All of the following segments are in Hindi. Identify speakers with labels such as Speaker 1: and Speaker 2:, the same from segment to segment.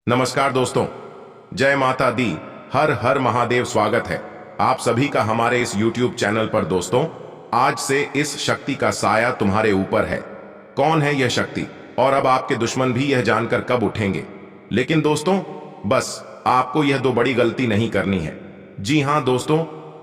Speaker 1: नमस्कार दोस्तों, जय माता दी। हर हर महादेव। स्वागत है आप सभी का हमारे इस YouTube चैनल पर। दोस्तों, आज से इस शक्ति का साया तुम्हारे ऊपर है। कौन है यह शक्ति और अब आपके दुश्मन भी यह जानकर कब उठेंगे? लेकिन दोस्तों, बस आपको यह दो बड़ी गलती नहीं करनी है। जी हां दोस्तों,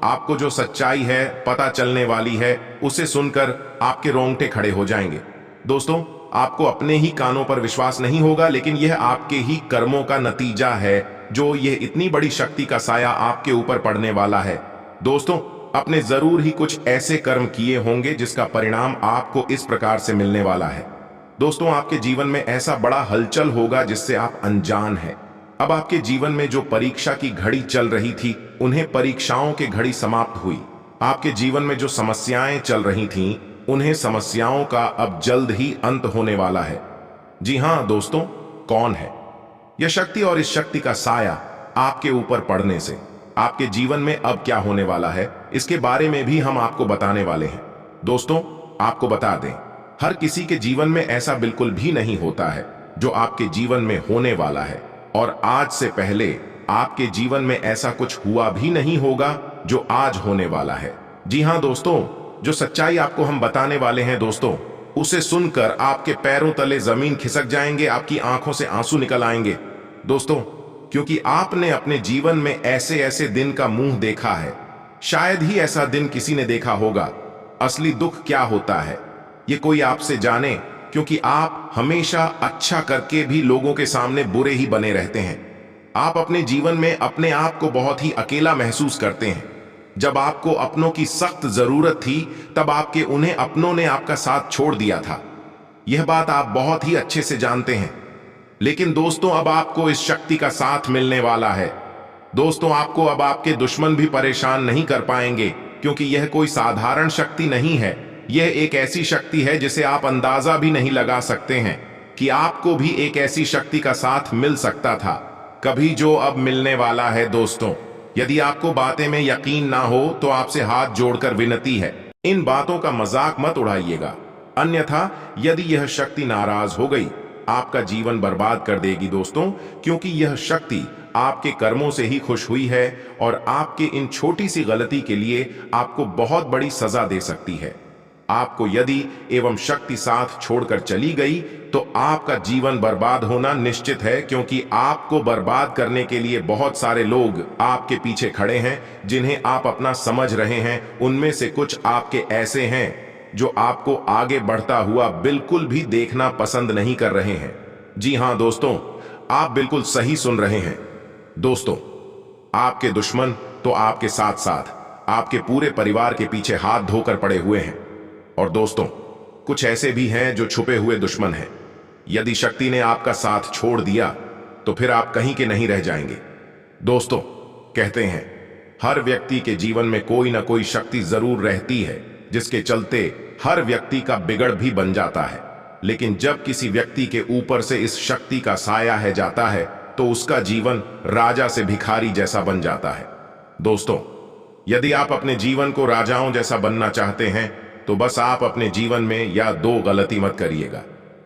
Speaker 1: आपको जो सच्चाई है पता चलने वाली है, उसे सुनकर आपके रोंगटे खड़े हो जाएंगे। दोस्तों, आपको अपने ही कानों पर विश्वास नहीं होगा, लेकिन यह आपके ही कर्मों का नतीजा है जो यह इतनी बड़ी शक्ति का साया आपके ऊपर पड़ने वाला है। दोस्तों, आपने जरूर ही कुछ ऐसे कर्म किए होंगे जिसका परिणाम आपको इस प्रकार से मिलने वाला है। दोस्तों, आपके जीवन में ऐसा बड़ा हलचल होगा जिससे आप अनजान हैं। अब आपके जीवन में जो परीक्षा की घड़ी चल रही थी, उन्हें परीक्षाओं की घड़ी समाप्त हुई। आपके जीवन में जो समस्याएं चल रही थीं, उन्हें समस्याओं का अब जल्द ही अंत होने वाला है। जी हां दोस्तों, कौन है यह शक्ति और इस शक्ति का साया आपके ऊपर पड़ने से आपके जीवन में अब क्या होने वाला है, इसके बारे में भी हम आपको बताने वाले हैं। दोस्तों, आपको बता दें, हर किसी के जीवन में ऐसा बिल्कुल भी नहीं होता है जो आपके जीवन में होने वाला है, और आज से पहले आपके जीवन में ऐसा कुछ हुआ भी नहीं होगा जो आज होने वाला है। जी हां दोस्तों, जो सच्चाई आपको हम बताने वाले हैं दोस्तों, उसे सुनकर आपके पैरों तले जमीन खिसक जाएंगे, आपकी आंखों से आंसू निकल आएंगे। दोस्तों, क्योंकि आपने अपने जीवन में ऐसे ऐसे दिन का मुंह देखा है, शायद ही ऐसा दिन किसी ने देखा होगा। असली दुख क्या होता है ये कोई आपसे जाने, क्योंकि आप हमेशा अच्छा करके भी लोगों के सामने बुरे ही बने रहते हैं। आप अपने जीवन में अपने आप को बहुत ही अकेला महसूस करते हैं। जब आपको अपनों की सख्त जरूरत थी, तब आपके उन्हें अपनों ने आपका साथ छोड़ दिया था। यह बात आप बहुत ही अच्छे से जानते हैं। लेकिन दोस्तों, अब आपको इस शक्ति का साथ मिलने वाला है। दोस्तों, आपको अब आपके दुश्मन भी परेशान नहीं कर पाएंगे, क्योंकि यह कोई साधारण शक्ति नहीं है। यह एक ऐसी शक्ति है जिसे आप अंदाजा भी नहीं लगा सकते हैं कि आपको भी एक ऐसी शक्ति का साथ मिल सकता था कभी, जो अब मिलने वाला है। दोस्तों, यदि आपको बातें में यकीन ना हो तो आपसे हाथ जोड़कर विनती है, इन बातों का मजाक मत उड़ाइएगा। अन्यथा यदि यह शक्ति नाराज हो गई, आपका जीवन बर्बाद कर देगी दोस्तों, क्योंकि यह शक्ति आपके कर्मों से ही खुश हुई है और आपके इन छोटी सी गलती के लिए आपको बहुत बड़ी सजा दे सकती है। आपको यदि एवं शक्ति साथ छोड़कर चली गई तो आपका जीवन बर्बाद होना निश्चित है, क्योंकि आपको बर्बाद करने के लिए बहुत सारे लोग आपके पीछे खड़े हैं, जिन्हें आप अपना समझ रहे हैं। उनमें से कुछ आपके ऐसे हैं जो आपको आगे बढ़ता हुआ बिल्कुल भी देखना पसंद नहीं कर रहे हैं। जी हां दोस्तों, आप बिल्कुल सही सुन रहे हैं। दोस्तों, आपके दुश्मन तो आपके साथ साथ आपके पूरे परिवार के पीछे हाथ धोकर पड़े हुए हैं। और दोस्तों, कुछ ऐसे भी हैं जो छुपे हुए दुश्मन हैं। यदि शक्ति ने आपका साथ छोड़ दिया तो फिर आप कहीं के नहीं रह जाएंगे। दोस्तों, कहते हैं हर व्यक्ति के जीवन में कोई ना कोई शक्ति जरूर रहती है, जिसके चलते हर व्यक्ति का बिगड़ भी बन जाता है। लेकिन जब किसी व्यक्ति के ऊपर से इस शक्ति का साया है जाता है, तो उसका जीवन राजा से भिखारी जैसा बन जाता है। दोस्तों, यदि आप अपने जीवन को राजाओं जैसा बनना चाहते हैं, तो बस आप अपने जीवन में या दो गलती मत करिएगा।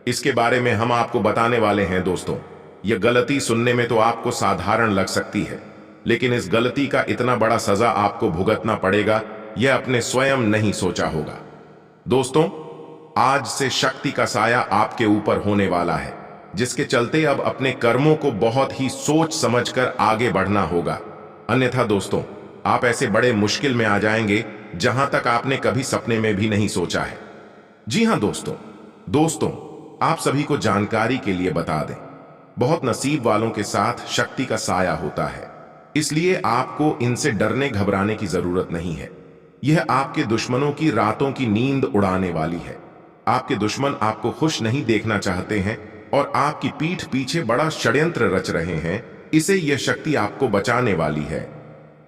Speaker 1: इसके बारे में हम आपको बताने वाले हैं। दोस्तों, यह गलती सुनने में तो आपको साधारण लग सकती है, लेकिन इस गलती का इतना बड़ा सजा आपको भुगतना पड़ेगा, यह अपने स्वयं नहीं सोचा होगा। दोस्तों, आज से शक्ति का साया आपके ऊपर होने वाला है, जिसके चलते अब अपने कर्मों को बहुत ही सोच समझकर आगे बढ़ना होगा। अन्यथा दोस्तों, आप ऐसे बड़े मुश्किल में आ जाएंगे जहां तक आपने कभी सपने में भी नहीं सोचा है। जी हां दोस्तों, आप सभी को जानकारी के लिए बता दें, बहुत नसीब वालों के साथ शक्ति का साया होता है, इसलिए आपको इनसे डरने घबराने की जरूरत नहीं है। यह आपके दुश्मनों की रातों की नींद उड़ाने वाली है। आपके दुश्मन आपको खुश नहीं देखना चाहते हैं और आपकी पीठ पीछे बड़ा षड्यंत्र रच रहे हैं। इसे यह शक्ति आपको बचाने वाली है।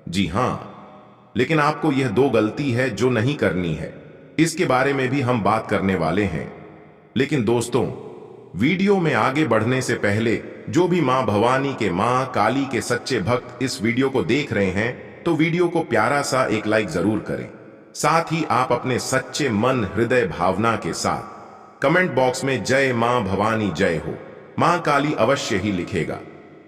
Speaker 1: जी हां, लेकिन आपको यह दो गलती है जो नहीं करनी है, इसके बारे में भी हम बात करने वाले हैं। लेकिन दोस्तों, वीडियो में आगे बढ़ने से पहले जो भी मां भवानी के, मां काली के सच्चे भक्त इस वीडियो को देख रहे हैं, तो वीडियो को प्यारा सा एक लाइक जरूर करें। साथ ही आप अपने सच्चे मन हृदय भावना के साथ कमेंट बॉक्स में जय मां भवानी जय हो, मां काली अवश्य ही लिखेगा।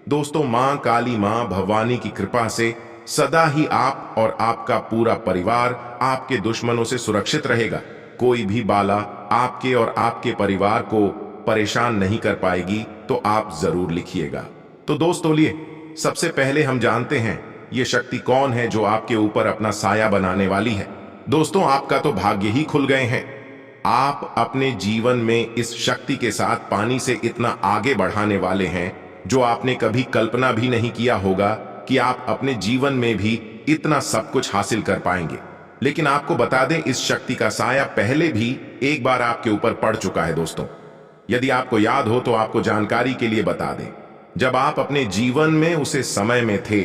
Speaker 1: दोस्तों, मां काली, मां भवानी की कृपा से सदा ही आप और आपका पूरा परिवार आपके दुश्मनों से सुरक्षित रहेगा। कोई भी बाला आपके और आपके परिवार को परेशान नहीं कर पाएगी, तो आप जरूर लिखिएगा। तो दोस्तों, लिए सबसे पहले हम जानते हैं ये शक्ति कौन है जो आपके ऊपर अपना साया बनाने वाली है। दोस्तों, आपका तो भाग्य ही खुल गए हैं। आप अपने जीवन में इस शक्ति के साथ पानी से इतना आगे बढ़ाने वाले हैं जो आपने कभी कल्पना भी नहीं किया होगा कि आप अपने जीवन में भी इतना सब कुछ हासिल कर पाएंगे। लेकिन आपको बता दें, इस शक्ति का साया पहले भी एक बार आपके ऊपर पड़ चुका है। दोस्तों, यदि आपको याद हो तो आपको जानकारी के लिए बता दें, जब आप अपने जीवन में उसे समय में थे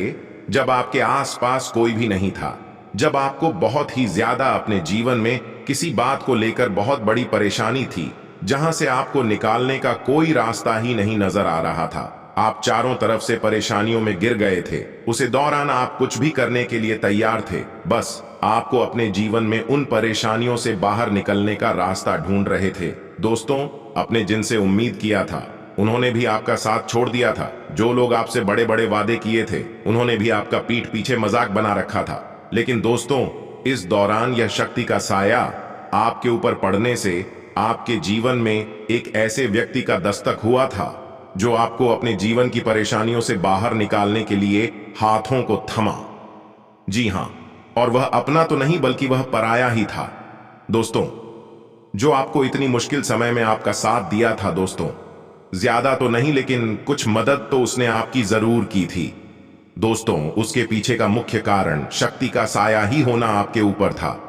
Speaker 1: जब आपके आसपास कोई भी नहीं था, जब आपको बहुत ही ज्यादा अपने जीवन में किसी बात को लेकर बहुत बड़ी परेशानी थी, जहां से आपको निकालने का कोई रास्ता ही नहीं नजर आ रहा था, आप चारों तरफ से परेशानियों में गिर गए थे। उसे दौरान आप कुछ भी करने के लिए तैयार थे, बस आपको अपने जीवन में उन परेशानियों से बाहर निकलने का रास्ता ढूंढ रहे थे। दोस्तों, अपने जिनसे उम्मीद किया था उन्होंने भी आपका साथ छोड़ दिया था। जो लोग आपसे बड़े बड़े वादे किए थे उन्होंने भी आपका पीठ पीछे मजाक बना रखा था। लेकिन दोस्तों, इस दौरान यह शक्ति का साया आपके ऊपर पड़ने से आपके जीवन में एक ऐसे व्यक्ति का दस्तक हुआ था जो आपको अपने जीवन की परेशानियों से बाहर निकालने के लिए हाथों को थमा। जी हां, और वह अपना तो नहीं बल्कि वह पराया ही था। दोस्तों, जो आपको इतनी मुश्किल समय में आपका साथ दिया था। दोस्तों, ज्यादा तो नहीं लेकिन कुछ मदद तो उसने आपकी जरूर की थी। दोस्तों, उसके पीछे का मुख्य कारण शक्ति का साया ही होना आपके ऊपर था।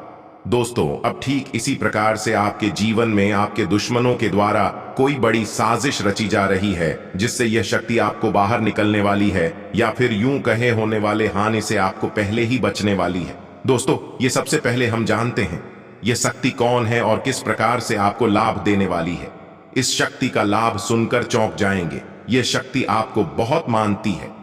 Speaker 1: दोस्तों, अब ठीक इसी प्रकार से आपके जीवन में आपके दुश्मनों के द्वारा कोई बड़ी साजिश रची जा रही है जिससे यह शक्ति आपको बाहर निकलने वाली है, या फिर यूं कहे होने वाले हानि से आपको पहले ही बचने वाली है। दोस्तों, ये सबसे पहले हम जानते हैं यह शक्ति कौन है और किस प्रकार से आपको लाभ देने वाली है। इस शक्ति का लाभ सुनकर चौंक जाएंगे। यह शक्ति आपको बहुत मानती है।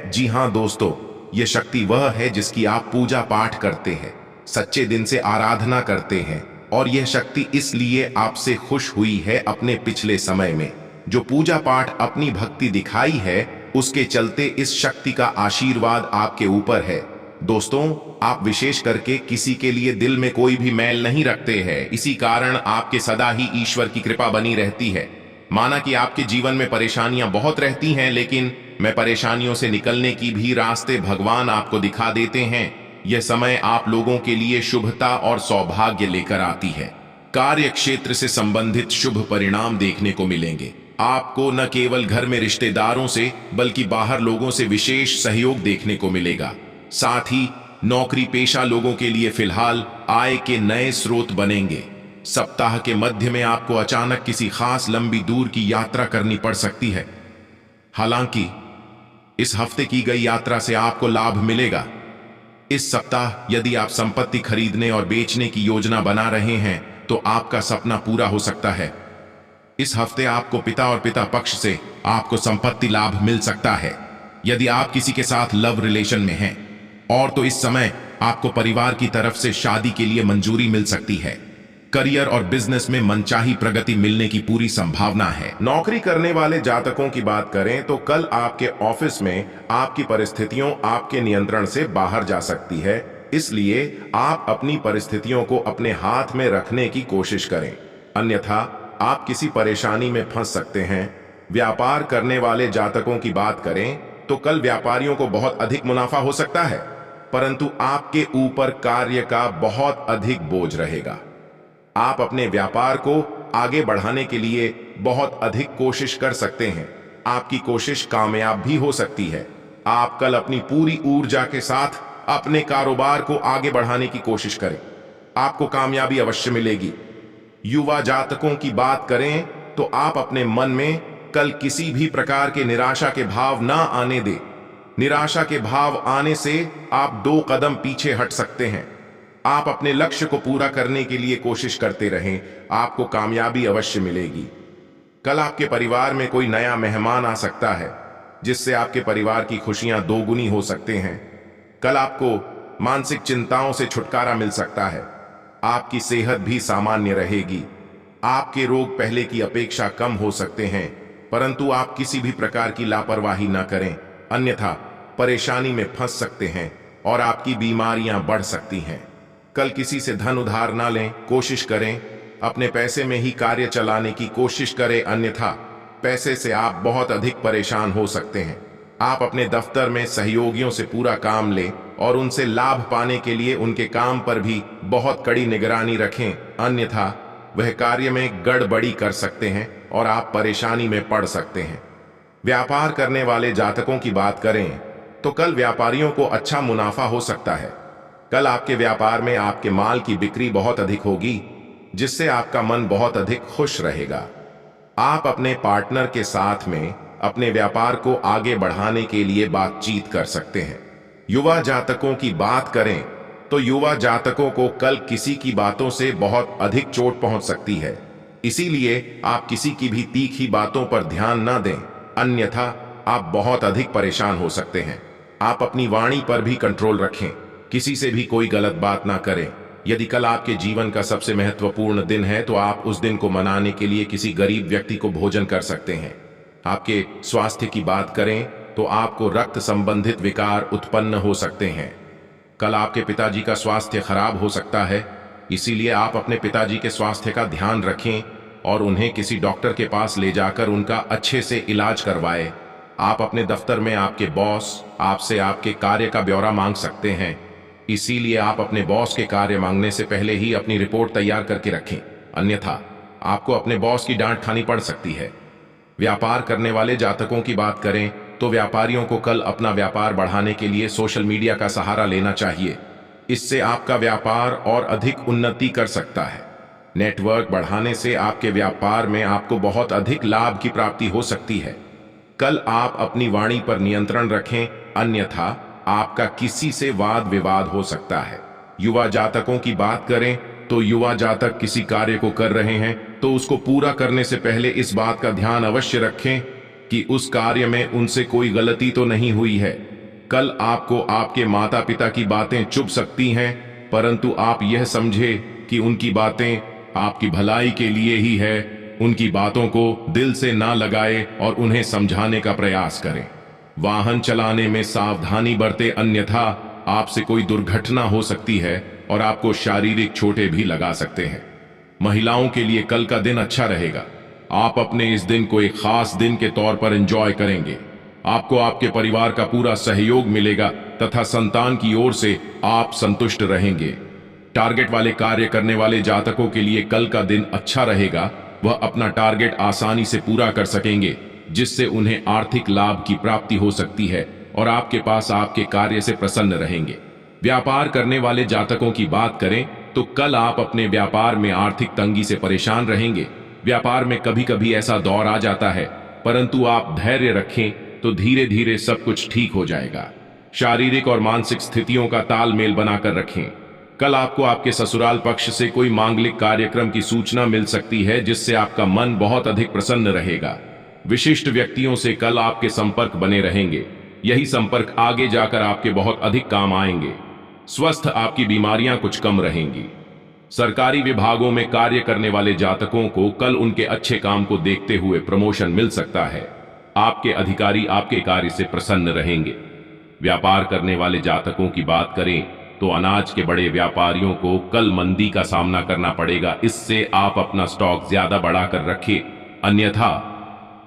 Speaker 1: जी हां दोस्तों, यह शक्ति वह है जिसकी आप पूजा पाठ करते हैं, सच्चे दिन से आराधना करते हैं, और यह शक्ति इसलिए आपसे खुश हुई है अपने पिछले समय में जो पूजा पाठ अपनी भक्ति दिखाई है, उसके चलते इस शक्ति का आशीर्वाद आपके ऊपर है। दोस्तों, आप विशेष करके किसी के लिए दिल में कोई भी मैल नहीं रखते हैं, इसी कारण आपके सदा ही ईश्वर की कृपा बनी रहती है। माना कि आपके जीवन में परेशानियां बहुत रहती हैं, लेकिन मैं परेशानियों से निकलने की भी रास्ते भगवान आपको दिखा देते हैं। यह समय आप लोगों के लिए शुभता और सौभाग्य लेकर आती है। कार्य क्षेत्र से संबंधित शुभ परिणाम देखने को मिलेंगे। आपको न केवल घर में रिश्तेदारों से बल्कि बाहर लोगों से विशेष सहयोग देखने को मिलेगा। साथ ही नौकरी पेशा लोगों के लिए फिलहाल आय के नए स्रोत बनेंगे। सप्ताह के मध्य में आपको अचानक किसी खास लंबी दूर की यात्रा करनी पड़ सकती है। हालांकि इस हफ्ते की गई यात्रा से आपको लाभ मिलेगा। इस सप्ताह यदि आप संपत्ति खरीदने और बेचने की योजना बना रहे हैं तो आपका सपना पूरा हो सकता है। इस हफ्ते आपको पिता और पिता पक्ष से आपको संपत्ति लाभ मिल सकता है यदि आप किसी के साथ लव रिलेशन में हैं, और तो इस समय आपको परिवार की तरफ से शादी के लिए मंजूरी मिल सकती है। करियर और बिजनेस में मनचाही प्रगति मिलने की पूरी संभावना है। नौकरी करने वाले जातकों की बात करें तो कल आपके ऑफिस में आपकी परिस्थितियों आपके नियंत्रण से बाहर जा सकती है, इसलिए आप अपनी परिस्थितियों को अपने हाथ में रखने की कोशिश करें, अन्यथा आप किसी परेशानी में फंस सकते हैं। व्यापार करने वाले जातकों की बात करें तो कल व्यापारियों को बहुत अधिक मुनाफा हो सकता है, परंतु आपके ऊपर कार्य का बहुत अधिक बोझ रहेगा। आप अपने व्यापार को आगे बढ़ाने के लिए बहुत अधिक कोशिश कर सकते हैं। आपकी कोशिश कामयाब भी हो सकती है। आप कल अपनी पूरी ऊर्जा के साथ अपने कारोबार को आगे बढ़ाने की कोशिश करें, आपको कामयाबी अवश्य मिलेगी। युवा जातकों की बात करें तो आप अपने मन में कल किसी भी प्रकार के निराशा के भाव ना आने दें। निराशा के भाव आने से आप 2 कदम पीछे हट सकते हैं। आप अपने लक्ष्य को पूरा करने के लिए कोशिश करते रहें, आपको कामयाबी अवश्य मिलेगी। कल आपके परिवार में कोई नया मेहमान आ सकता है जिससे आपके परिवार की खुशियां दोगुनी हो सकते हैं। कल आपको मानसिक चिंताओं से छुटकारा मिल सकता है। आपकी सेहत भी सामान्य रहेगी। आपके रोग पहले की अपेक्षा कम हो सकते हैं, परंतु आप किसी भी प्रकार की लापरवाही न करें, अन्यथा परेशानी में फंस सकते हैं और आपकी बीमारियां बढ़ सकती हैं। कल किसी से धन उधार ना लें, कोशिश करें अपने पैसे में ही कार्य चलाने की कोशिश करें, अन्यथा पैसे से आप बहुत अधिक परेशान हो सकते हैं। आप अपने दफ्तर में सहयोगियों से पूरा काम लें और उनसे लाभ पाने के लिए उनके काम पर भी बहुत कड़ी निगरानी रखें, अन्यथा वह कार्य में गड़बड़ी कर सकते हैं और आप परेशानी में पड़ सकते हैं। व्यापार करने वाले जातकों की बात करें तो कल व्यापारियों को अच्छा मुनाफा हो सकता है। कल आपके व्यापार में आपके माल की बिक्री बहुत अधिक होगी, जिससे आपका मन बहुत अधिक खुश रहेगा। आप अपने पार्टनर के साथ में अपने व्यापार को आगे बढ़ाने के लिए बातचीत कर सकते हैं। युवा जातकों की बात करें तो युवा जातकों को कल किसी की बातों से बहुत अधिक चोट पहुंच सकती है, इसीलिए आप किसी की भी तीखी बातों पर ध्यान न दें, अन्यथा आप बहुत अधिक परेशान हो सकते हैं। आप अपनी वाणी पर भी कंट्रोल रखें, किसी से भी कोई गलत बात ना करें। यदि कल आपके जीवन का सबसे महत्वपूर्ण दिन है तो आप उस दिन को मनाने के लिए किसी गरीब व्यक्ति को भोजन कर सकते हैं। आपके स्वास्थ्य की बात करें तो आपको रक्त संबंधित विकार उत्पन्न हो सकते हैं। कल आपके पिताजी का स्वास्थ्य खराब हो सकता है, इसीलिए आप अपने पिताजी के स्वास्थ्य का ध्यान रखें और उन्हें किसी डॉक्टर के पास ले जाकर उनका अच्छे से इलाज करवाएं। आप अपने दफ्तर में आपके बॉस आपसे आपके कार्य का ब्यौरा मांग सकते हैं, इसीलिए आप अपने बॉस के कार्य मांगने से पहले ही अपनी रिपोर्ट तैयार करके रखें, अन्यथा आपको अपने बॉस की डांट खानी पड़ सकती है। व्यापार करने वाले जातकों की बात करें तो व्यापारियों को कल अपना व्यापार बढ़ाने के लिए सोशल मीडिया का सहारा लेना चाहिए। इससे आपका व्यापार और अधिक उन्नति कर सकता है। नेटवर्क बढ़ाने से आपके व्यापार में आपको बहुत अधिक लाभ की प्राप्ति हो सकती है। कल आप अपनी वाणी पर नियंत्रण रखें, अन्यथा आपका किसी से वाद विवाद हो सकता है। युवा जातकों की बात करें तो युवा जातक किसी कार्य को कर रहे हैं तो उसको पूरा करने से पहले इस बात का ध्यान अवश्य रखें कि उस कार्य में उनसे कोई गलती तो नहीं हुई है। कल आपको आपके माता पिता की बातें चुभ सकती हैं, परंतु आप यह समझें कि उनकी बातें आपकी भलाई के लिए ही है। उनकी बातों को दिल से ना लगाए और उन्हें समझाने का प्रयास करें। वाहन चलाने में सावधानी बरतें, अन्यथा आपसे कोई दुर्घटना हो सकती है और आपको शारीरिक चोटें भी लगा सकते हैं। महिलाओं के लिए कल का दिन अच्छा रहेगा। आप अपने इस दिन को एक खास दिन के तौर पर एंजॉय करेंगे। आपको आपके परिवार का पूरा सहयोग मिलेगा तथा संतान की ओर से आप संतुष्ट रहेंगे। टारगेट वाले कार्य करने वाले जातकों के लिए कल का दिन अच्छा रहेगा। वह अपना टारगेट आसानी से पूरा कर सकेंगे, जिससे उन्हें आर्थिक लाभ की प्राप्ति हो सकती है और आपके पास आपके कार्य से प्रसन्न रहेंगे। व्यापार करने वाले जातकों की बात करें तो कल आप अपने व्यापार में आर्थिक तंगी से परेशान रहेंगे। व्यापार में कभी कभी ऐसा दौर आ जाता है, परंतु आप धैर्य रखें तो धीरे धीरे सब कुछ ठीक हो जाएगा। शारीरिक और मानसिक स्थितियों का तालमेल बनाकर रखें। कल आपको आपके ससुराल पक्ष से कोई मांगलिक कार्यक्रम की सूचना मिल सकती है, जिससे आपका मन बहुत अधिक प्रसन्न रहेगा। विशिष्ट व्यक्तियों से कल आपके संपर्क बने रहेंगे। यही संपर्क आगे जाकर आपके बहुत अधिक काम आएंगे। स्वस्थ आपकी बीमारियां कुछ कम रहेंगी। सरकारी विभागों में कार्य करने वाले जातकों को कल उनके अच्छे काम को देखते हुए प्रमोशन मिल सकता है। आपके अधिकारी आपके कार्य से प्रसन्न रहेंगे। व्यापार करने वाले जातकों की बात करें तो अनाज के बड़े व्यापारियों को कल मंदी का सामना करना पड़ेगा। इससे आप अपना स्टॉक ज्यादा बढ़ाकर रखें, अन्यथा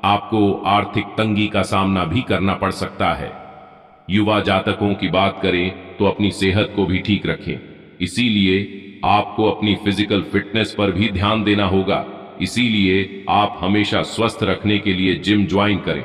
Speaker 1: आपको आर्थिक तंगी का सामना भी करना पड़ सकता है। युवा जातकों की बात करें तो अपनी सेहत को भी ठीक रखें, इसीलिए आपको अपनी फिजिकल फिटनेस पर भी ध्यान देना होगा। इसीलिए आप हमेशा स्वस्थ रखने के लिए जिम ज्वाइन करें।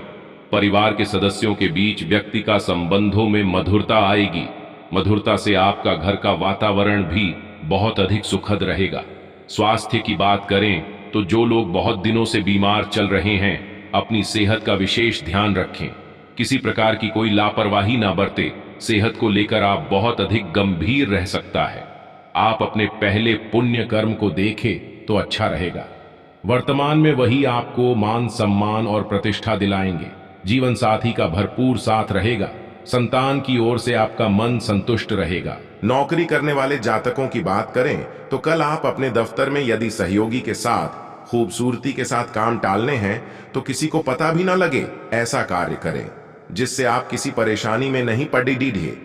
Speaker 1: परिवार के सदस्यों के बीच व्यक्ति का संबंधों में मधुरता आएगी। मधुरता से आपका घर का वातावरण भी बहुत अधिक सुखद रहेगा। स्वास्थ्य की बात करें तो जो लोग बहुत दिनों से बीमार चल रहे हैं, अपनी सेहत का विशेष ध्यान रखें। किसी प्रकार की कोई लापरवाही ना बरते। सेहत को लेकर आप बहुत अधिक गंभीर रह सकता है। आप अपने पहले पुण्य कर्म को देखें तो अच्छा रहेगा। वर्तमान में वही आपको मान सम्मान और प्रतिष्ठा दिलाएंगे। जीवन साथी का भरपूर साथ रहेगा। संतान की ओर से आपका मन संतुष्ट रहेगा। नौकरी करने वाले जातकों की बात करें तो कल आप अपने दफ्तर में यदि सहयोगी के साथ खूबसूरती के साथ काम टालने हैं तो किसी को पता भी ना लगे, ऐसा कार्य करें जिससे आप किसी परेशानी में नहीं पड़ी डीढ़े।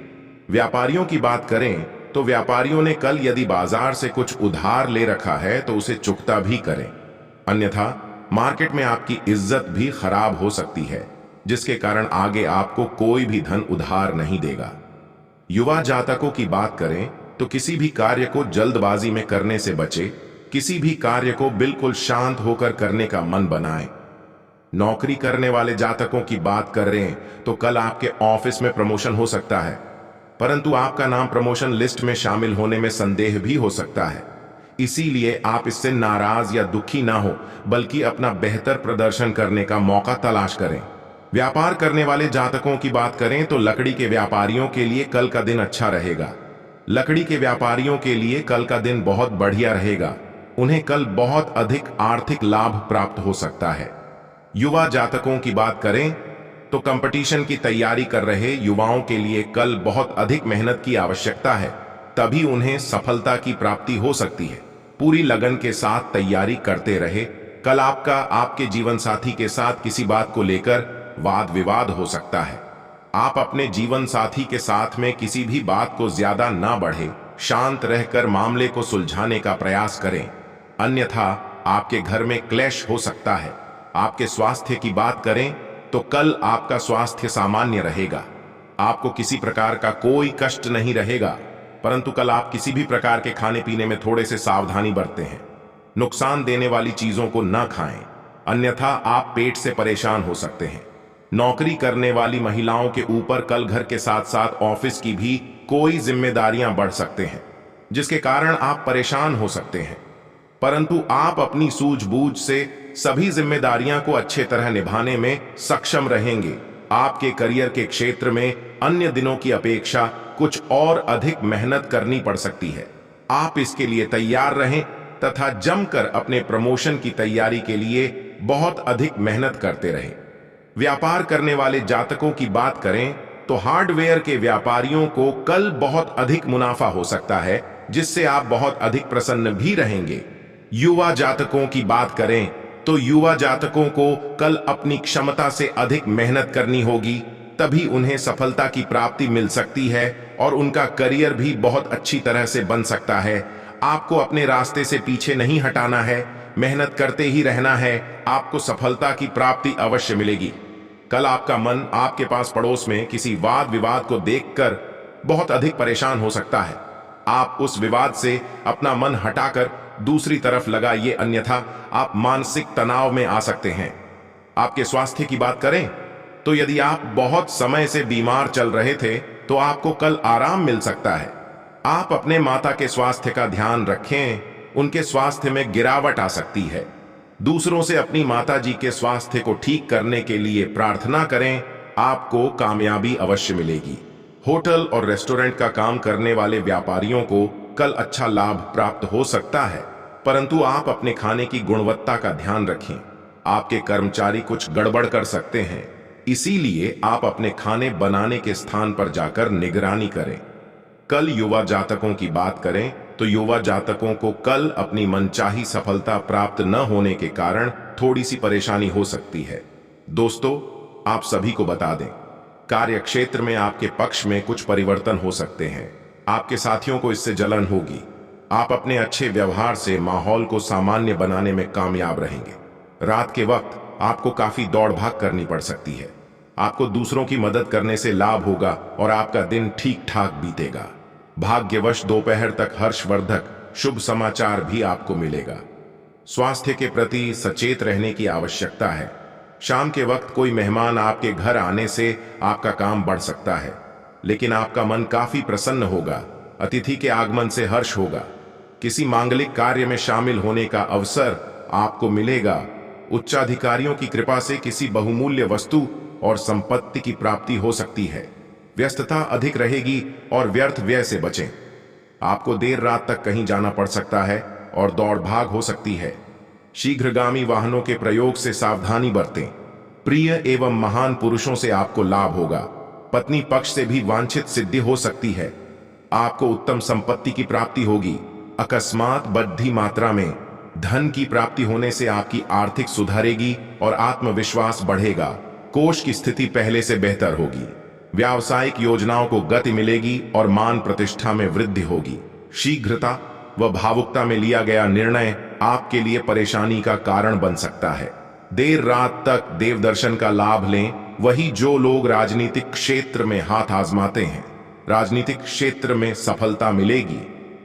Speaker 1: व्यापारियों की बात करें तो व्यापारियों ने कल यदि बाजार से कुछ उधार ले रखा है तो उसे चुकता भी करें, अन्यथा मार्केट में आपकी इज्जत भी खराब हो सकती है, जिसके कारण आगे आपको कोई भी धन उधार नहीं देगा। युवा जातकों की बात करें तो किसी भी कार्य को जल्दबाजी में करने से बचे, किसी भी कार्य को बिल्कुल शांत होकर करने का मन बनाएं। नौकरी करने वाले जातकों की बात कर रहे हैं तो कल आपके ऑफिस में प्रमोशन हो सकता है, परंतु आपका नाम प्रमोशन लिस्ट में शामिल होने में संदेह भी हो सकता है। इसीलिए आप इससे नाराज या दुखी ना हो, बल्कि अपना बेहतर प्रदर्शन करने का मौका तलाश करें। व्यापार करने वाले जातकों की बात करें तो लकड़ी के व्यापारियों के लिए कल का दिन अच्छा रहेगा। लकड़ी के व्यापारियों के लिए कल का दिन बहुत बढ़िया रहेगा। उन्हें कल बहुत अधिक आर्थिक लाभ प्राप्त हो सकता है। युवा जातकों की बात करें तो कंपटीशन की तैयारी कर रहे युवाओं के लिए कल बहुत अधिक मेहनत की आवश्यकता है, तभी उन्हें सफलता की प्राप्ति हो सकती है। पूरी लगन के साथ तैयारी करते रहे। कल आपका आपके जीवन साथी के साथ किसी बात को लेकर वाद विवाद हो सकता है। आप अपने जीवन साथी के साथ में किसी भी बात को ज्यादा ना बढ़े, शांत रहकर मामले को सुलझाने का प्रयास करें, अन्यथा आपके घर में क्लेश हो सकता है। आपके स्वास्थ्य की बात करें तो कल आपका स्वास्थ्य सामान्य रहेगा। आपको किसी प्रकार का कोई कष्ट नहीं रहेगा, परंतु कल आप किसी भी प्रकार के खाने पीने में थोड़े से सावधानी बरतें हैं। नुकसान देने वाली चीजों को न खाएं, अन्यथा आप पेट से परेशान हो सकते हैं। नौकरी करने वाली महिलाओं के ऊपर कल घर के साथ साथ ऑफिस की भी कोई जिम्मेदारियां बढ़ सकते हैं, जिसके कारण आप परेशान हो सकते हैं, परंतु आप अपनी सूझबूझ से सभी जिम्मेदारियां को अच्छे तरह निभाने में सक्षम रहेंगे। आपके करियर के क्षेत्र में अन्य दिनों की अपेक्षा कुछ और अधिक मेहनत करनी पड़ सकती है। आप इसके लिए तैयार रहें तथा जमकर अपने प्रमोशन की तैयारी के लिए बहुत अधिक मेहनत करते रहें। व्यापार करने वाले जातकों की बात करें तो हार्डवेयर के व्यापारियों को कल बहुत अधिक मुनाफा हो सकता है, जिससे आप बहुत अधिक प्रसन्न भी रहेंगे। युवा जातकों की बात करें तो युवा जातकों को कल अपनी क्षमता से अधिक मेहनत करनी होगी, तभी उन्हें सफलता की प्राप्ति मिल सकती है और उनका करियर भी बहुत अच्छी तरह से बन सकता है। आपको अपने रास्ते से पीछे नहीं हटाना है, मेहनत करते ही रहना है, आपको सफलता की प्राप्ति अवश्य मिलेगी। कल आपका मन आपके पास पड़ोस में किसी वाद विवाद को देखकर बहुत अधिक परेशान हो सकता है। आप उस विवाद से अपना मन हटाकर दूसरी तरफ लगाइए, अन्यथा आप मानसिक तनाव में आ सकते हैं। आपके स्वास्थ्य की बात करें तो यदि आप बहुत समय से बीमार चल रहे थे तो आपको कल आराम मिल सकता है। आप अपने माता के स्वास्थ्य का ध्यान रखें, उनके स्वास्थ्य में गिरावट आ सकती है। दूसरों से अपनी माता जी के स्वास्थ्य को ठीक करने के लिए प्रार्थना करें, आपको कामयाबी अवश्य मिलेगी। होटल और रेस्टोरेंट का काम करने वाले व्यापारियों को कल अच्छा लाभ प्राप्त हो सकता है, परंतु आप अपने खाने की गुणवत्ता का ध्यान रखें। आपके कर्मचारी कुछ गड़बड़ कर सकते हैं, इसीलिए आप अपने खाने बनाने के स्थान पर जाकर निगरानी करें। कल युवा जातकों की बात करें तो युवा जातकों को कल अपनी मनचाही सफलता प्राप्त न होने के कारण थोड़ी सी परेशानी हो सकती है। दोस्तों, आप सभी को बता दें, कार्य क्षेत्र में आपके पक्ष में कुछ परिवर्तन हो सकते हैं। आपके साथियों को इससे जलन होगी। आप अपने अच्छे व्यवहार से माहौल को सामान्य बनाने में कामयाब रहेंगे। रात के वक्त आपको काफी दौड़ भाग करनी पड़ सकती है। आपको दूसरों की मदद करने से लाभ होगा और आपका दिन ठीक ठाक बीतेगा। भाग्यवश दोपहर तक हर्षवर्धक शुभ समाचार भी आपको मिलेगा। स्वास्थ्य के प्रति सचेत रहने की आवश्यकता है। शाम के वक्त कोई मेहमान आपके घर आने से आपका काम बढ़ सकता है, लेकिन आपका मन काफी प्रसन्न होगा। अतिथि के आगमन से हर्ष होगा। किसी मांगलिक कार्य में शामिल होने का अवसर आपको मिलेगा। उच्चाधिकारियों की कृपा से किसी बहुमूल्य वस्तु और संपत्ति की प्राप्ति हो सकती है। व्यस्तता अधिक रहेगी और व्यर्थ व्यय से बचें। आपको देर रात तक कहीं जाना पड़ सकता है और दौड़ भाग हो सकती है। शीघ्रगामी वाहनों के प्रयोग से सावधानी बरतें। प्रिय एवं महान पुरुषों से आपको लाभ होगा। पत्नी पक्ष से भी वांछित सिद्धि हो सकती है। आपको उत्तम संपत्ति की प्राप्ति होगी। अकस्मात बढ़ती मात्रा में धन की प्राप्ति होने से आपकी आर्थिक सुधरेगी और आत्मविश्वास बढ़ेगा। कोष की स्थिति पहले से बेहतर होगी। व्यावसायिक योजनाओं को गति मिलेगी और मान प्रतिष्ठा में वृद्धि होगी। शीघ्रता व भावुकता में लिया गया निर्णय आपके लिए परेशानी का कारण बन सकता है। देर रात तक देव दर्शन का लाभ लें। वही जो लोग राजनीतिक क्षेत्र में हाथ आजमाते हैं, राजनीतिक क्षेत्र में सफलता मिलेगी।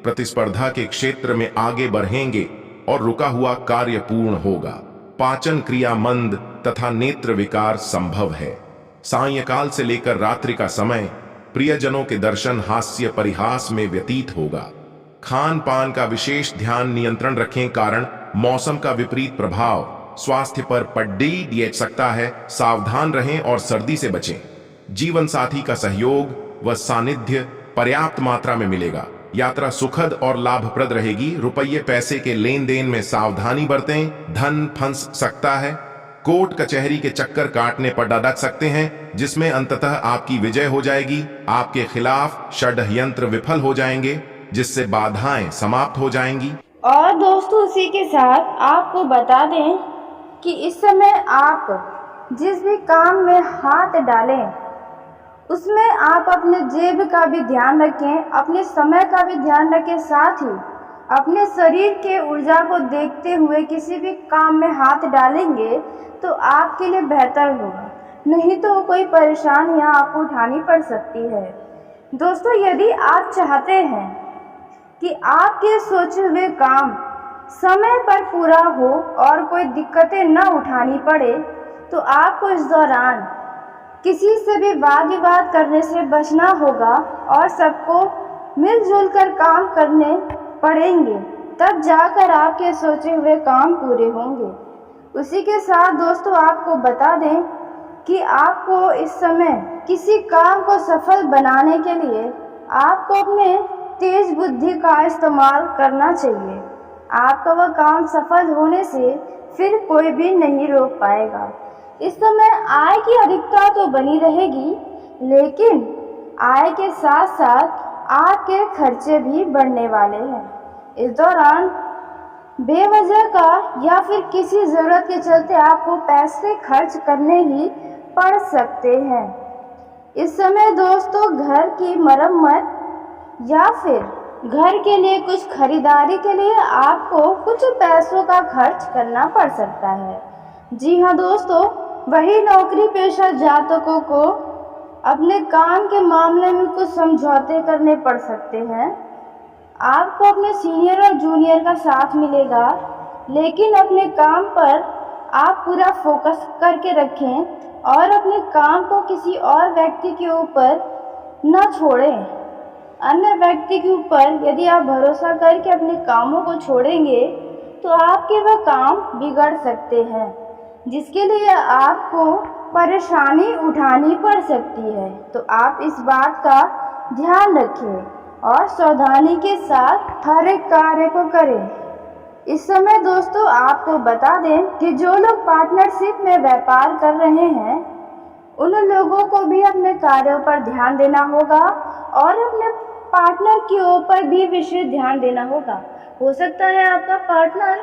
Speaker 1: प्रतिस्पर्धा के क्षेत्र में आगे बढ़ेंगे और रुका हुआ कार्य पूर्ण होगा। पाचन क्रिया मंद तथा नेत्र विकार संभव है। सायंकाल से लेकर रात्रि का समय प्रियजनों के दर्शन हास्य परिहास में व्यतीत होगा। खान पान का विशेष ध्यान नियंत्रण रखें, कारण मौसम का विपरीत प्रभाव स्वास्थ्य पर पड़ सकता है। सावधान रहें और सर्दी से बचें। जीवन साथी का सहयोग व सानिध्य पर्याप्त मात्रा में मिलेगा। यात्रा सुखद और लाभप्रद रहेगी। रुपये पैसे के लेन देन में सावधानी बरतें, धन फंस सकता है। कोर्ट कचहरी के चक्कर काटने पर डटक सकते हैं, जिसमें अंततः आपकी विजय हो जाएगी। आपके खिलाफ षड्यंत्र विफल हो जाएंगे, जिससे बाधाएं समाप्त हो जाएंगी।
Speaker 2: और दोस्तों, उसी के साथ आपको बता दें कि इस समय आप जिस भी काम में हाथ डालें उसमें आप अपने जेब का भी ध्यान रखें, अपने समय का भी ध्यान रखें, साथ ही अपने शरीर के ऊर्जा को देखते हुए किसी भी काम में हाथ डालेंगे तो आपके लिए बेहतर होगा। नहीं तो कोई परेशानियां आपको उठानी पड़ सकती है। दोस्तों, यदि आप चाहते हैं कि आपके सोचे हुए काम समय पर पूरा हो और कोई दिक्कतें न उठानी पड़े, तो आपको इस दौरान किसी से भी वाद विवाद करने से बचना होगा और सबको मिलजुल कर काम करने पड़ेंगे, तब जाकर आपके सोचे हुए काम पूरे होंगे। उसी के साथ दोस्तों, आपको बता दें कि आपको इस समय किसी काम को सफल बनाने के लिए आपको अपने तेज बुद्धि का इस्तेमाल करना चाहिए। आपका वह काम सफल होने से फिर कोई भी नहीं रोक पाएगा। इस समय आय की अधिकता तो बनी रहेगी, लेकिन आय के साथ साथ आपके खर्चे भी बढ़ने वाले हैं। इस दौरान बेवजह का या फिर किसी ज़रूरत के चलते आपको पैसे खर्च करने ही पड़ सकते हैं। इस समय दोस्तों, घर की मरम्मत या फिर घर के लिए कुछ खरीदारी के लिए आपको कुछ पैसों का खर्च करना पड़ सकता है। जी हाँ दोस्तों, वही नौकरी पेशा जातकों को अपने काम के मामले में कुछ समझौते करने पड़ सकते हैं। आपको अपने सीनियर और जूनियर का साथ मिलेगा, लेकिन अपने काम पर आप पूरा फोकस करके रखें और अपने काम को किसी और व्यक्ति के ऊपर न छोड़ें। अन्य व्यक्ति के ऊपर यदि आप भरोसा करके अपने कामों को छोड़ेंगे तो आपके वह काम बिगड़ सकते हैं, जिसके लिए आपको परेशानी उठानी पड़ सकती है। तो आप इस बात का ध्यान रखें और सावधानी के साथ हर एक कार्य को करें। इस समय दोस्तों, आपको बता दें कि जो लोग पार्टनरशिप में व्यापार कर रहे हैं उन लोगों को भी अपने कार्यों पर ध्यान देना होगा और अपने पार्टनर के ऊपर भी विशेष ध्यान देना होगा। हो सकता है आपका पार्टनर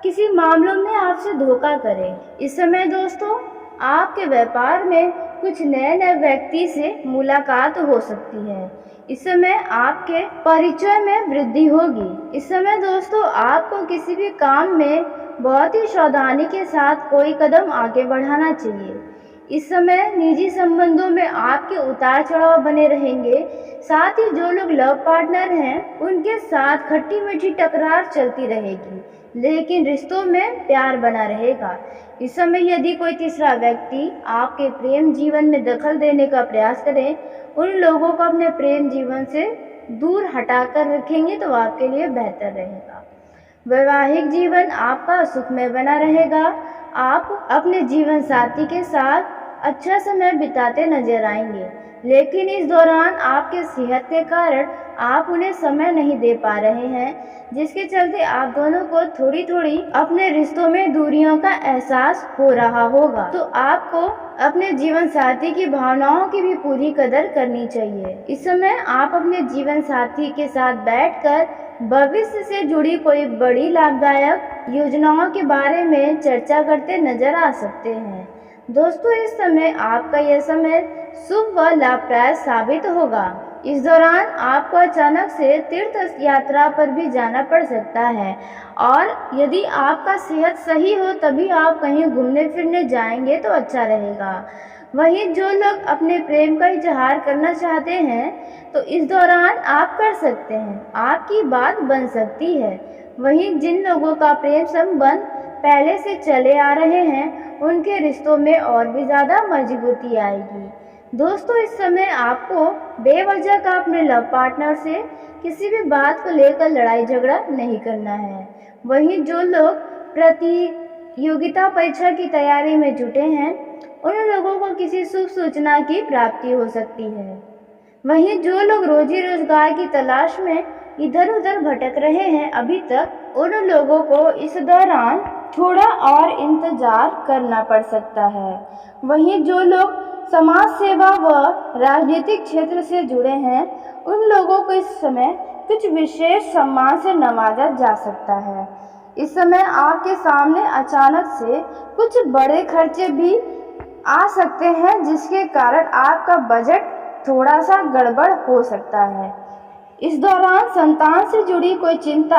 Speaker 2: किसी मामलों में आपसे धोखा करे। इस समय दोस्तों, आपके व्यापार में कुछ नए नए व्यक्ति से मुलाकात हो सकती है। इस समय आपके परिचय में वृद्धि होगी। इस समय दोस्तों, आपको किसी भी काम में बहुत ही सावधानी के साथ कोई कदम आगे बढ़ाना चाहिए। इस समय निजी संबंधों में आपके उतार चढ़ाव बने रहेंगे। साथ ही जो लोग लव पार्टनर हैं उनके साथ खट्टी मीठी टकरार चलती रहेगी, लेकिन रिश्तों में प्यार बना रहेगा। इस समय यदि कोई तीसरा व्यक्ति आपके प्रेम जीवन में दखल देने का प्रयास करे, उन लोगों को अपने प्रेम जीवन से दूर हटाकर रखेंगे तो आपके लिए बेहतर रहेगा। वैवाहिक जीवन आपका सुखमय बना रहेगा। आप अपने जीवन साथी के साथ अच्छा समय बिताते नजर आएंगे, लेकिन इस दौरान आपके सेहत के कारण आप उन्हें समय नहीं दे पा रहे हैं, जिसके चलते आप दोनों को थोड़ी थोड़ी अपने रिश्तों में दूरियों का एहसास हो रहा होगा। तो आपको अपने जीवन साथी की भावनाओं की भी पूरी कदर करनी चाहिए। इस समय आप अपने जीवन साथी के साथ बैठकर भविष्य से जुड़ी कोई बड़ी लाभदायक योजनाओं के बारे में चर्चा करते नजर आ सकते हैं। दोस्तों, इस समय आपका यह समय शुभ व लाभदायक साबित होगा। इस दौरान आपको अचानक से तीर्थ यात्रा पर भी जाना पड़ सकता है, और यदि आपका सेहत सही हो तभी आप कहीं घूमने फिरने जाएंगे तो अच्छा रहेगा। वहीं जो लोग अपने प्रेम का इजहार करना चाहते हैं तो इस दौरान आप कर सकते हैं, आपकी बात बन सकती है। वहीं जिन लोगों का प्रेम संबंध पहले से चले आ रहे हैं उनके रिश्तों में और भी ज़्यादा मजबूती आएगी। दोस्तों, इस समय आपको बेवजह का अपने लव पार्टनर से किसी भी बात को लेकर लड़ाई झगड़ा नहीं करना है। वहीं जो लोग प्रतियोगिता परीक्षा की तैयारी में जुटे हैं उन लोगों को किसी शुभ सूचना की प्राप्ति हो सकती है। वहीं जो लोग रोजी रोजगार की तलाश में इधर उधर भटक रहे हैं अभी तक, उन लोगों को इस दौरान थोड़ा और इंतजार करना पड़ सकता है। वहीं जो लोग समाज सेवा व राजनीतिक क्षेत्र से जुड़े हैं उन लोगों को इस समय कुछ विशेष सम्मान से नवाजा जा सकता है। इस समय आपके सामने अचानक से कुछ बड़े खर्चे भी आ सकते हैं, जिसके कारण आपका बजट थोड़ा सा गड़बड़ हो सकता है। इस दौरान संतान से जुड़ी कोई चिंता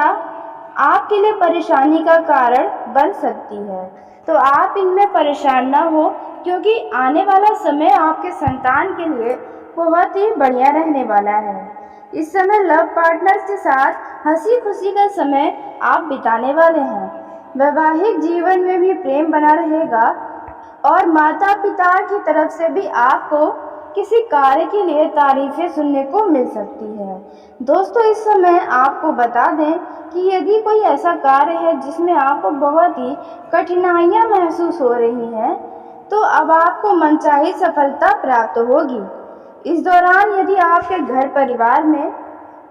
Speaker 2: आपके लिए परेशानी का कारण बन सकती है, तो आप इनमें परेशान ना हो, क्योंकि आने वाला समय आपके संतान के लिए बहुत ही बढ़िया रहने वाला है। इस समय लव पार्टनर के साथ हंसी खुशी का समय आप बिताने वाले हैं। वैवाहिक जीवन में भी प्रेम बना रहेगा और माता पिता की तरफ से भी आपको किसी कार्य के लिए तारीफें सुनने को मिल सकती है। दोस्तों, इस समय आपको बता दें कि यदि कोई ऐसा कार्य है जिसमें आपको बहुत ही कठिनाइयां महसूस हो रही हैं, तो अब आपको मनचाही सफलता प्राप्त होगी। इस दौरान यदि आपके घर परिवार में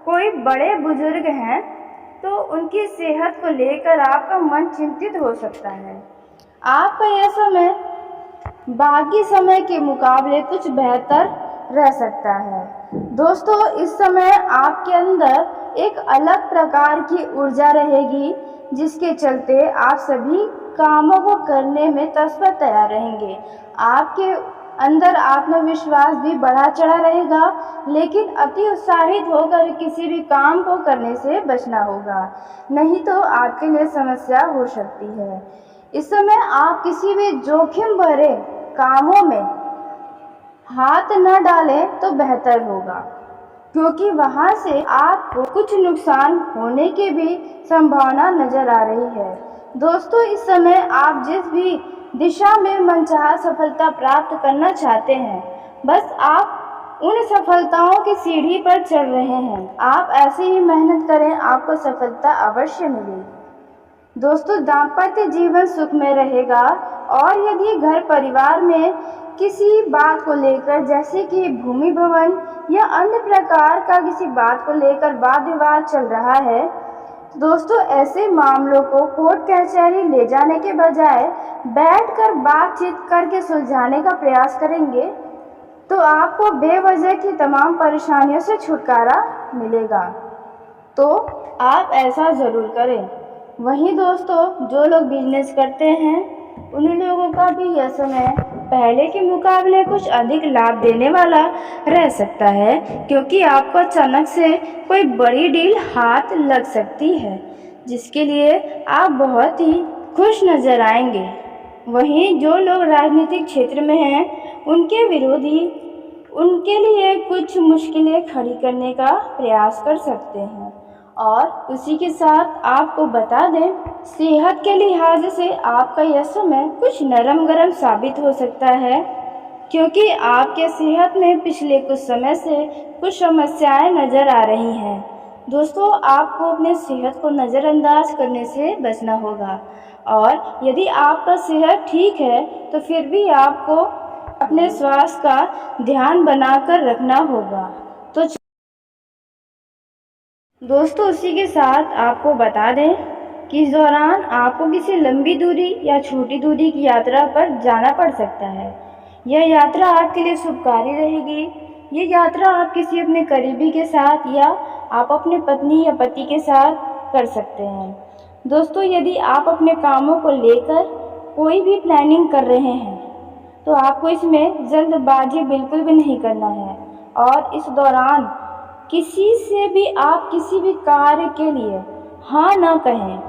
Speaker 2: कोई बड़े बुजुर्ग हैं तो उनकी सेहत को लेकर आपका मन चिंतित हो सकता है। आपका यह समय बाकी समय के मुकाबले कुछ बेहतर रह सकता है। दोस्तों, इस समय आपके अंदर एक अलग प्रकार की ऊर्जा रहेगी, जिसके चलते आप सभी कामों को करने में तत्पर तैयार रहेंगे। आपके अंदर आत्मविश्वास भी बढ़ा चढ़ा रहेगा, लेकिन अति उत्साहित होकर किसी भी काम को करने से बचना होगा, नहीं तो आपके लिए समस्या हो सकती है। इस समय आप किसी भी जोखिम भरे कामों में हाथ न डालें तो बेहतर होगा, क्योंकि वहां से आपको कुछ नुकसान होने की भी संभावना नजर आ रही है। दोस्तों, इस समय आप जिस भी दिशा में मनचाहा सफलता प्राप्त करना चाहते हैं, बस आप उन सफलताओं की सीढ़ी पर चढ़ रहे हैं। आप ऐसे ही मेहनत करें, आपको सफलता अवश्य मिलेगी। दोस्तों, दाम्पत्य जीवन सुख में रहेगा, और यदि घर परिवार में किसी बात को लेकर, जैसे कि भूमि भवन या अन्य प्रकार का किसी बात को लेकर वाद विवाद चल रहा है, दोस्तों ऐसे मामलों को कोर्ट कचहरी ले जाने के बजाय बैठकर बातचीत करके सुलझाने का प्रयास करेंगे तो आपको बेवजह की तमाम परेशानियों से छुटकारा मिलेगा। तो आप ऐसा ज़रूर करें। वहीं दोस्तों, जो लोग बिजनेस करते हैं उन लोगों का भी यह समय पहले के मुकाबले कुछ अधिक लाभ देने वाला रह सकता है, क्योंकि आपको अचानक से कोई बड़ी डील हाथ लग सकती है, जिसके लिए आप बहुत ही खुश नजर आएंगे। वहीं जो लोग राजनीतिक क्षेत्र में हैं उनके विरोधी उनके लिए कुछ मुश्किलें खड़ी करने का प्रयास कर सकते हैं। और उसी के साथ आपको बता दें, सेहत के लिहाज से आपका यह समय कुछ नरम गरम साबित हो सकता है, क्योंकि आपके सेहत में पिछले कुछ समय से कुछ समस्याएं नज़र आ रही हैं। दोस्तों, आपको अपने सेहत को नज़रअंदाज करने से बचना होगा, और यदि आपका सेहत ठीक है तो फिर भी आपको अपने स्वास्थ्य का ध्यान बनाकर रखना होगा। तो दोस्तों, उसी के साथ आपको बता दें कि इस दौरान आपको किसी लंबी दूरी या छोटी दूरी की यात्रा पर जाना पड़ सकता है। यह यात्रा आपके लिए शुभकारी रहेगी। ये यात्रा आप किसी अपने करीबी के साथ या आप अपने पत्नी या पति के साथ कर सकते हैं। दोस्तों, यदि आप अपने कामों को लेकर कोई भी प्लानिंग कर रहे हैं तो आपको इसमें जल्दबाजी बिल्कुल भी नहीं करना है और इस दौरान किसी से भी आप किसी भी कार्य के लिए हाँ ना कहें।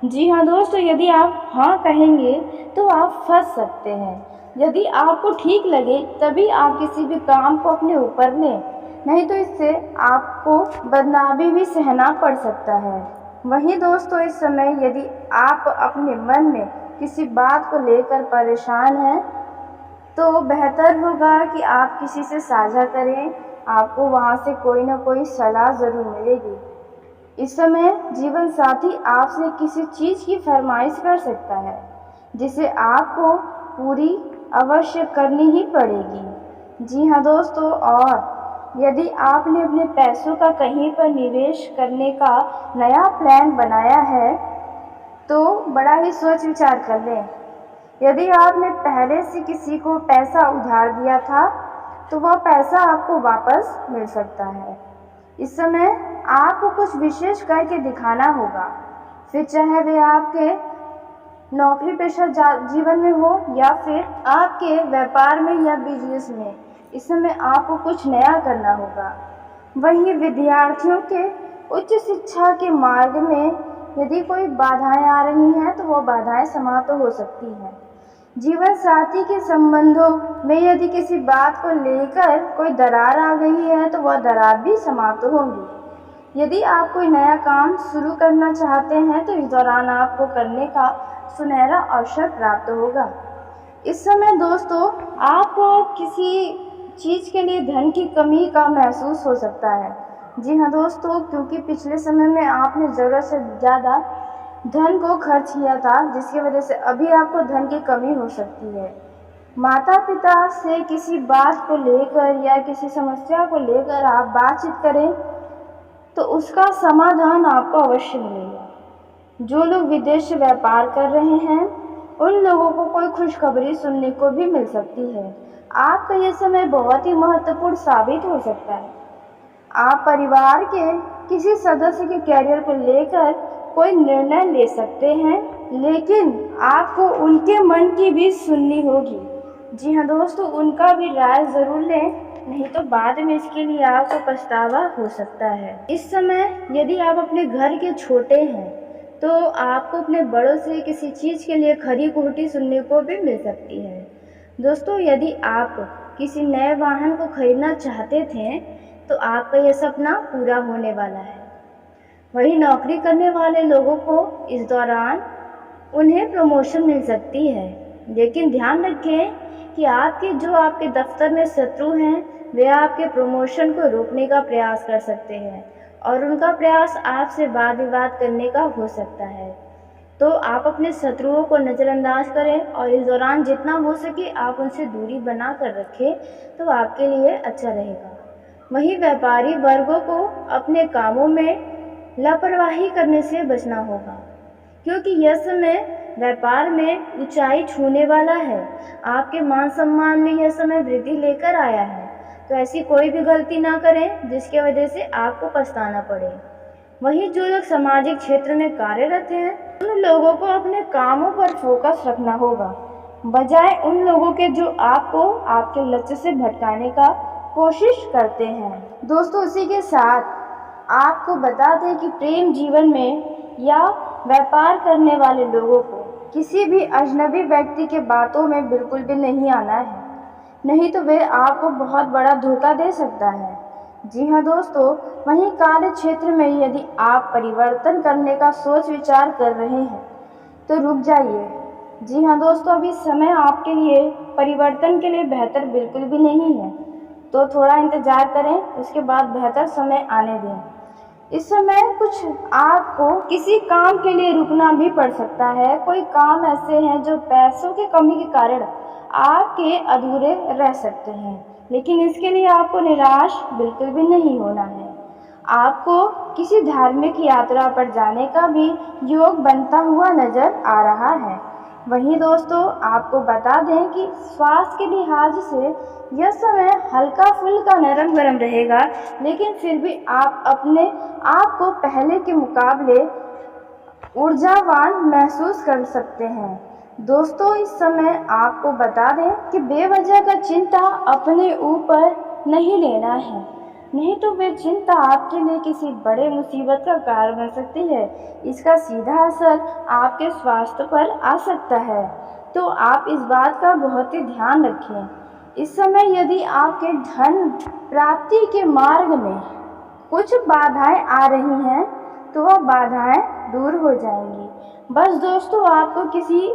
Speaker 2: जी हाँ दोस्तों, यदि आप हाँ कहेंगे तो आप फंस सकते हैं। यदि आपको ठीक लगे तभी आप किसी भी काम को अपने ऊपर लें, नहीं तो इससे आपको बदनामी भी सहना पड़ सकता है। वहीं दोस्तों, इस समय यदि आप अपने मन में किसी बात को लेकर परेशान हैं तो बेहतर होगा कि आप किसी से साझा करें। आपको वहाँ से कोई ना कोई सलाह ज़रूर मिलेगी। इस समय जीवन साथी आपसे किसी चीज़ की फरमाइश कर सकता है जिसे आपको पूरी अवश्य करनी ही पड़ेगी। जी हाँ दोस्तों, और यदि आपने अपने पैसों का कहीं पर निवेश करने का नया प्लान बनाया है तो बड़ा ही सोच विचार कर लें। यदि आपने पहले से किसी को पैसा उधार दिया था तो वह पैसा आपको वापस मिल सकता है। इस समय आपको कुछ विशेष करके दिखाना होगा, फिर चाहे वे आपके नौकरी पेशा जीवन में हो या फिर आपके व्यापार में या बिजनेस में। इस समय आपको कुछ नया करना होगा। वहीं विद्यार्थियों के उच्च शिक्षा के मार्ग में यदि कोई बाधाएं आ रही हैं तो वह बाधाएं समाप्त हो सकती हैं। जीवन साथी के संबंधों में यदि किसी बात को लेकर कोई दरार आ गई है तो वह दरार भी समाप्त होंगी। यदि आप कोई नया काम शुरू करना चाहते हैं तो इस दौरान आपको करने का सुनहरा अवसर प्राप्त होगा। इस समय दोस्तों, आपको किसी चीज़ के लिए धन की कमी का महसूस हो सकता है। जी हाँ दोस्तों, क्योंकि पिछले समय में आपने ज़रूरत से ज़्यादा धन को खर्च किया था, जिसकी वजह से अभी आपको धन की कमी हो सकती है। माता पिता से किसी बात को लेकर या किसी समस्या को लेकर आप बातचीत करें तो उसका समाधान आपको अवश्य मिलेगा। जो लोग विदेश से व्यापार कर रहे हैं उन लोगों को कोई खुशखबरी सुनने को भी मिल सकती है। आपका यह समय बहुत ही महत्वपूर्ण साबित हो सकता है। आप परिवार के किसी सदस्य के कैरियर को लेकर कोई निर्णय ले सकते हैं, लेकिन आपको उनके मन की भी सुननी होगी। जी हाँ दोस्तों, उनका भी राय ज़रूर लें, नहीं तो बाद में इसके लिए आपको पछतावा हो सकता है। इस समय यदि आप अपने घर के छोटे हैं तो आपको अपने बड़ों से किसी चीज़ के लिए खरी खोटी सुनने को भी मिल सकती है। दोस्तों, यदि आप किसी नए वाहन को खरीदना चाहते थे तो आपका यह सपना पूरा होने वाला है। वहीं नौकरी करने वाले लोगों को इस दौरान उन्हें प्रमोशन मिल सकती है, लेकिन ध्यान रखें कि आपके दफ्तर में शत्रु हैं वे आपके प्रमोशन को रोकने का प्रयास कर सकते हैं और उनका प्रयास आपसे वाद विवाद करने का हो सकता है। तो आप अपने शत्रुओं को नज़रअंदाज करें और इस दौरान जितना हो सके आप उनसे दूरी बना कर रखें तो आपके लिए अच्छा रहेगा। वहीं व्यापारी वर्गों को अपने कामों में लापरवाही करने से बचना होगा, क्योंकि यह समय व्यापार में ऊंचाई छूने वाला है। आपके मान सम्मान में यह समय वृद्धि लेकर आया है, तो ऐसी कोई भी गलती ना करें जिसके वजह से आपको पछताना पड़े। वहीं जो लोग सामाजिक क्षेत्र में कार्यरत हैं उन लोगों को अपने कामों पर फोकस रखना होगा, बजाय उन लोगों के जो आपको आपके लक्ष्य से भटकाने का कोशिश करते हैं। दोस्तों, उसी के साथ आपको बता दें कि प्रेम जीवन में या व्यापार करने वाले लोगों को किसी भी अजनबी व्यक्ति के बातों में बिल्कुल भी नहीं आना है, नहीं तो वे आपको बहुत बड़ा धोखा दे सकता है। जी हाँ दोस्तों, वहीं कार्य क्षेत्र में यदि आप परिवर्तन करने का सोच विचार कर रहे हैं तो रुक जाइए। जी हाँ दोस्तों, अभी समय आपके लिए परिवर्तन के लिए बेहतर बिल्कुल भी नहीं है, तो थोड़ा इंतज़ार करें, उसके बाद बेहतर समय आने दें। इस समय कुछ आपको किसी काम के लिए रुकना भी पड़ सकता है। कोई काम ऐसे हैं जो पैसों की कमी के कारण आपके अधूरे रह सकते हैं, लेकिन इसके लिए आपको निराश बिल्कुल भी नहीं होना है। आपको किसी धार्मिक यात्रा पर जाने का भी योग बनता हुआ नजर आ रहा है। वहीं दोस्तों, आपको बता दें कि स्वास्थ्य के लिहाज से यह समय हल्का फुल्का नरम गरम रहेगा, लेकिन फिर भी आप अपने आप को पहले के मुकाबले ऊर्जावान महसूस कर सकते हैं। दोस्तों, इस समय आपको बता दें कि बेवजह का चिंता अपने ऊपर नहीं लेना है, नहीं तो वे चिंता आपके लिए किसी बड़े मुसीबत का कारण बन सकती है। इसका सीधा असर आपके स्वास्थ्य पर आ सकता है, तो आप इस बात का बहुत ही ध्यान रखें। इस समय यदि आपके धन प्राप्ति के मार्ग में कुछ बाधाएं आ रही हैं, तो वह बाधाएं दूर हो जाएंगी। बस दोस्तों, आपको किसी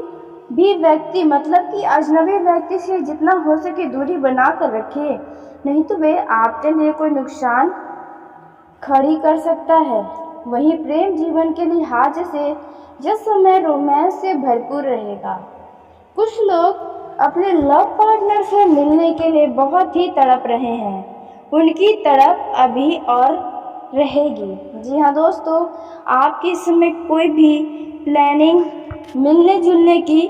Speaker 2: भी व्यक्ति मतलब कि अजनबी व्यक्ति से जितना हो सके दूरी बना कर रखें, नहीं तो वे आपके लिए कोई नुकसान खड़ी कर सकता है। वहीं प्रेम जीवन के लिहाज से यह समय रोमांस से भरपूर रहेगा। कुछ लोग अपने लव पार्टनर से मिलने के लिए बहुत ही तड़प रहे हैं, उनकी तड़प अभी और रहेगी। जी हाँ दोस्तों, आपकी इस समय कोई भी प्लानिंग मिलने जुलने की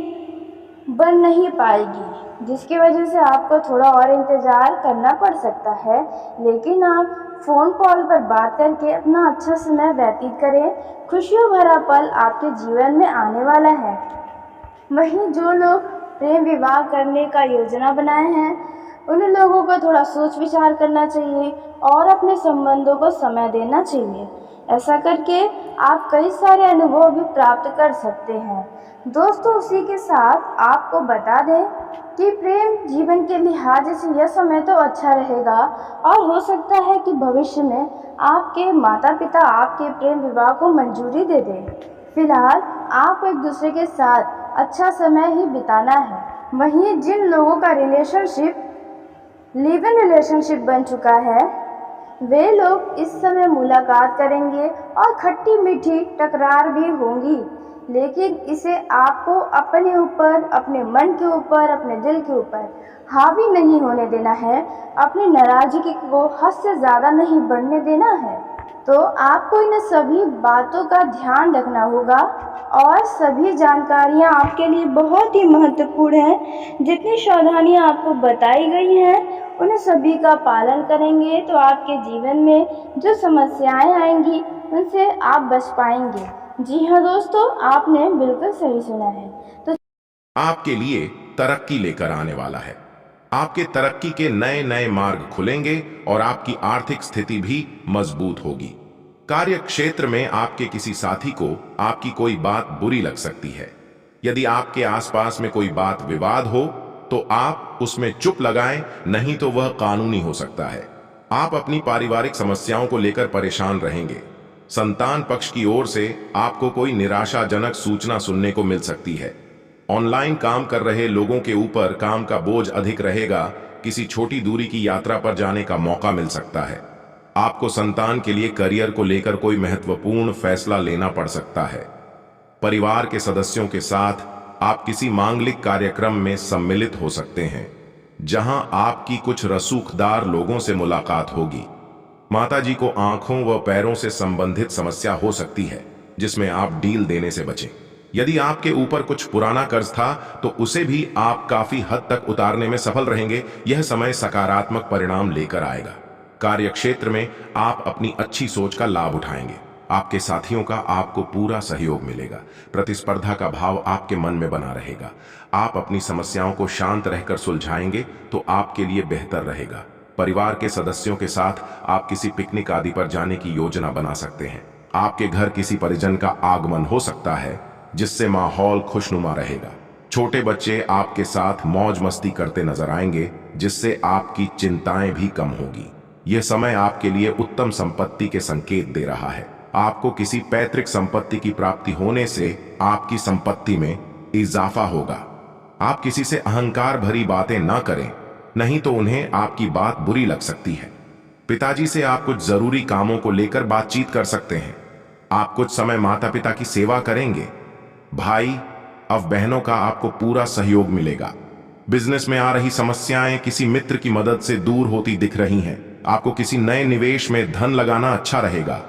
Speaker 2: बन नहीं पाएगी, जिसकी वजह से आपको थोड़ा और इंतज़ार करना पड़ सकता है, लेकिन आप फ़ोन कॉल पर बात करके अपना अच्छा समय व्यतीत करें। खुशियों भरा पल आपके जीवन में आने वाला है। वहीं जो लोग प्रेम विवाह करने का योजना बनाए हैं, उन लोगों को थोड़ा सोच विचार करना चाहिए और अपने संबंधों को समय देना चाहिए। ऐसा करके आप कई सारे अनुभव भी प्राप्त कर सकते हैं। दोस्तों, उसी के साथ आपको बता दें कि प्रेम जीवन के लिहाज से यह समय तो अच्छा रहेगा और हो सकता है कि भविष्य में आपके माता पिता आपके प्रेम विवाह को मंजूरी दे दें। फिलहाल आपको एक दूसरे के साथ अच्छा समय ही बिताना है। वहीं जिन लोगों का रिलेशनशिप लिव इन रिलेशनशिप बन चुका है, वे लोग इस समय मुलाकात करेंगे और खट्टी मीठी टकरार भी होंगी, लेकिन इसे आपको अपने ऊपर, अपने मन के ऊपर, अपने दिल के ऊपर हावी नहीं होने देना है। अपनी नाराज़गी को हद से ज़्यादा नहीं बढ़ने देना है। तो आपको इन सभी बातों का ध्यान रखना होगा और सभी जानकारियाँ आपके लिए बहुत ही महत्वपूर्ण हैं। जितनी सावधानियाँ आपको बताई गई हैं, उन सभी का पालन करेंगे तो आपके जीवन में जो समस्याएं आएंगी उनसे आप बच पाएंगे। जी हाँ दोस्तों, आपने बिल्कुल सही सुना है। तो
Speaker 1: आपके लिए तरक्की लेकर आने वाला है। आपके तरक्की के नए नए मार्ग खुलेंगे और आपकी आर्थिक स्थिति भी मजबूत होगी। कार्य क्षेत्र में आपके किसी साथी को आपकी कोई बात बुरी लग सकती है। यदि आपके आसपास में कोई बात विवाद हो तो आप उसमें चुप लगाएं, नहीं तो वह कानूनी हो सकता है। आप अपनी पारिवारिक समस्याओं को लेकर परेशान रहेंगे। संतान पक्ष की ओर से आपको कोई निराशाजनक सूचना सुनने को मिल सकती है। ऑनलाइन काम कर रहे लोगों के ऊपर काम का बोझ अधिक रहेगा। किसी छोटी दूरी की यात्रा पर जाने का मौका मिल सकता है। आपको संतान के लिए करियर को लेकर कोई महत्वपूर्ण फैसला लेना पड़ सकता है। परिवार के सदस्यों के साथ आप किसी मांगलिक कार्यक्रम में सम्मिलित हो सकते हैं, जहां आपकी कुछ रसूखदार लोगों से मुलाकात होगी। माताजी को आंखों व पैरों से संबंधित समस्या हो सकती है, जिसमें आप डील देने से बचें। यदि आपके ऊपर कुछ पुराना कर्ज था तो उसे भी आप काफी हद तक उतारने में सफल रहेंगे। यह समय सकारात्मक परिणाम लेकर आएगा। कार्य क्षेत्र में आप अपनी अच्छी सोच का लाभ उठाएंगे। आपके साथियों का आपको पूरा सहयोग मिलेगा। प्रतिस्पर्धा का भाव आपके मन में बना रहेगा। आप अपनी समस्याओं को शांत रहकर सुलझाएंगे तो आपके लिए बेहतर रहेगा। परिवार के सदस्यों के साथ आप किसी पिकनिक आदि पर जाने की योजना बना सकते हैं। आपके घर किसी परिजन का आगमन हो सकता है, जिससे माहौल खुशनुमा रहेगा। छोटे बच्चे आपके साथ मौज मस्ती करते नजर आएंगे, जिससे आपकी चिंताएं भी कम होगी। यह समय आपके लिए उत्तम संपत्ति के संकेत दे रहा है। आपको किसी पैतृक संपत्ति की प्राप्ति होने से आपकी संपत्ति में इजाफा होगा। आप किसी से अहंकार भरी बातें ना करें, नहीं तो उन्हें आपकी बात बुरी लग सकती है। पिताजी से आप कुछ जरूरी कामों को लेकर बातचीत कर सकते हैं। आप कुछ समय माता पिता की सेवा करेंगे। भाई अब बहनों का आपको पूरा सहयोग मिलेगा। बिजनेस में आ रही समस्याएं किसी मित्र की मदद से दूर होती दिख रही हैं। आपको किसी नए निवेश में धन लगाना अच्छा रहेगा।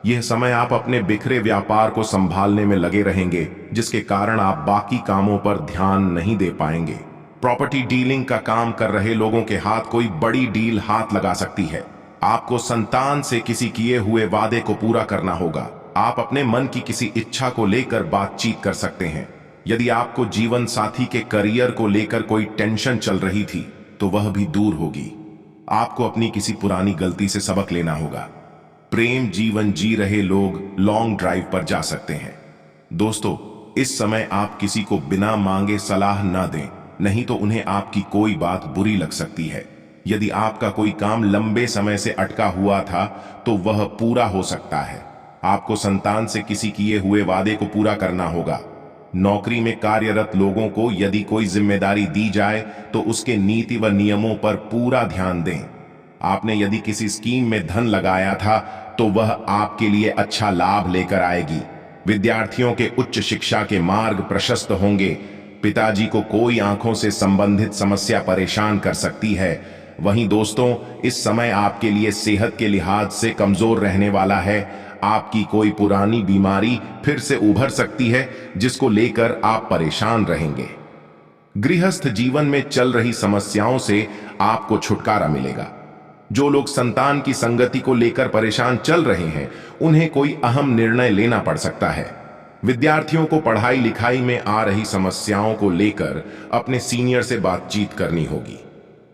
Speaker 1: यह समय आप अपने बिखरे व्यापार को संभालने में लगे रहेंगे, जिसके कारण आप बाकी कामों पर ध्यान नहीं दे पाएंगे। प्रॉपर्टी डीलिंग का काम कर रहे लोगों के हाथ कोई बड़ी डील हाथ लगा सकती है। आपको संतान से किसी किए हुए वादे को पूरा करना होगा। आप अपने मन की किसी इच्छा को लेकर बातचीत कर सकते हैं। यदि आपको जीवन साथी के करियर को लेकर कोई टेंशन चल रही थी तो वह भी दूर होगी। आपको अपनी किसी पुरानी गलती से सबक लेना होगा। प्रेम जीवन जी रहे लोग लॉन्ग ड्राइव पर जा सकते हैं। दोस्तों, इस समय आप किसी को बिना मांगे सलाह ना दें, नहीं तो उन्हें आपकी कोई बात बुरी लग सकती है। यदि आपका कोई काम लंबे समय से अटका हुआ था तो वह पूरा हो सकता है। आपको संतान से किसी किए हुए वादे को पूरा करना होगा। नौकरी में कार्यरत लोगों को यदि कोई जिम्मेदारी दी जाए तो उसके नीति व नियमों पर पूरा ध्यान दें। आपने यदि किसी स्कीम में धन लगाया था तो वह आपके लिए अच्छा लाभ लेकर आएगी। विद्यार्थियों के उच्च शिक्षा के मार्ग प्रशस्त होंगे। पिताजी को कोई आंखों से संबंधित समस्या परेशान कर सकती है। वहीं दोस्तों, इस समय आपके लिए सेहत के लिहाज से कमजोर रहने वाला है। आपकी कोई पुरानी बीमारी फिर से उभर सकती है, जिसको लेकर आप परेशान रहेंगे। गृहस्थ जीवन में चल रही समस्याओं से आपको छुटकारा मिलेगा। जो लोग संतान की संगति को लेकर परेशान चल रहे हैं, उन्हें कोई अहम निर्णय लेना पड़ सकता है। विद्यार्थियों को पढ़ाई लिखाई में आ रही समस्याओं को लेकर अपने सीनियर से बातचीत करनी होगी।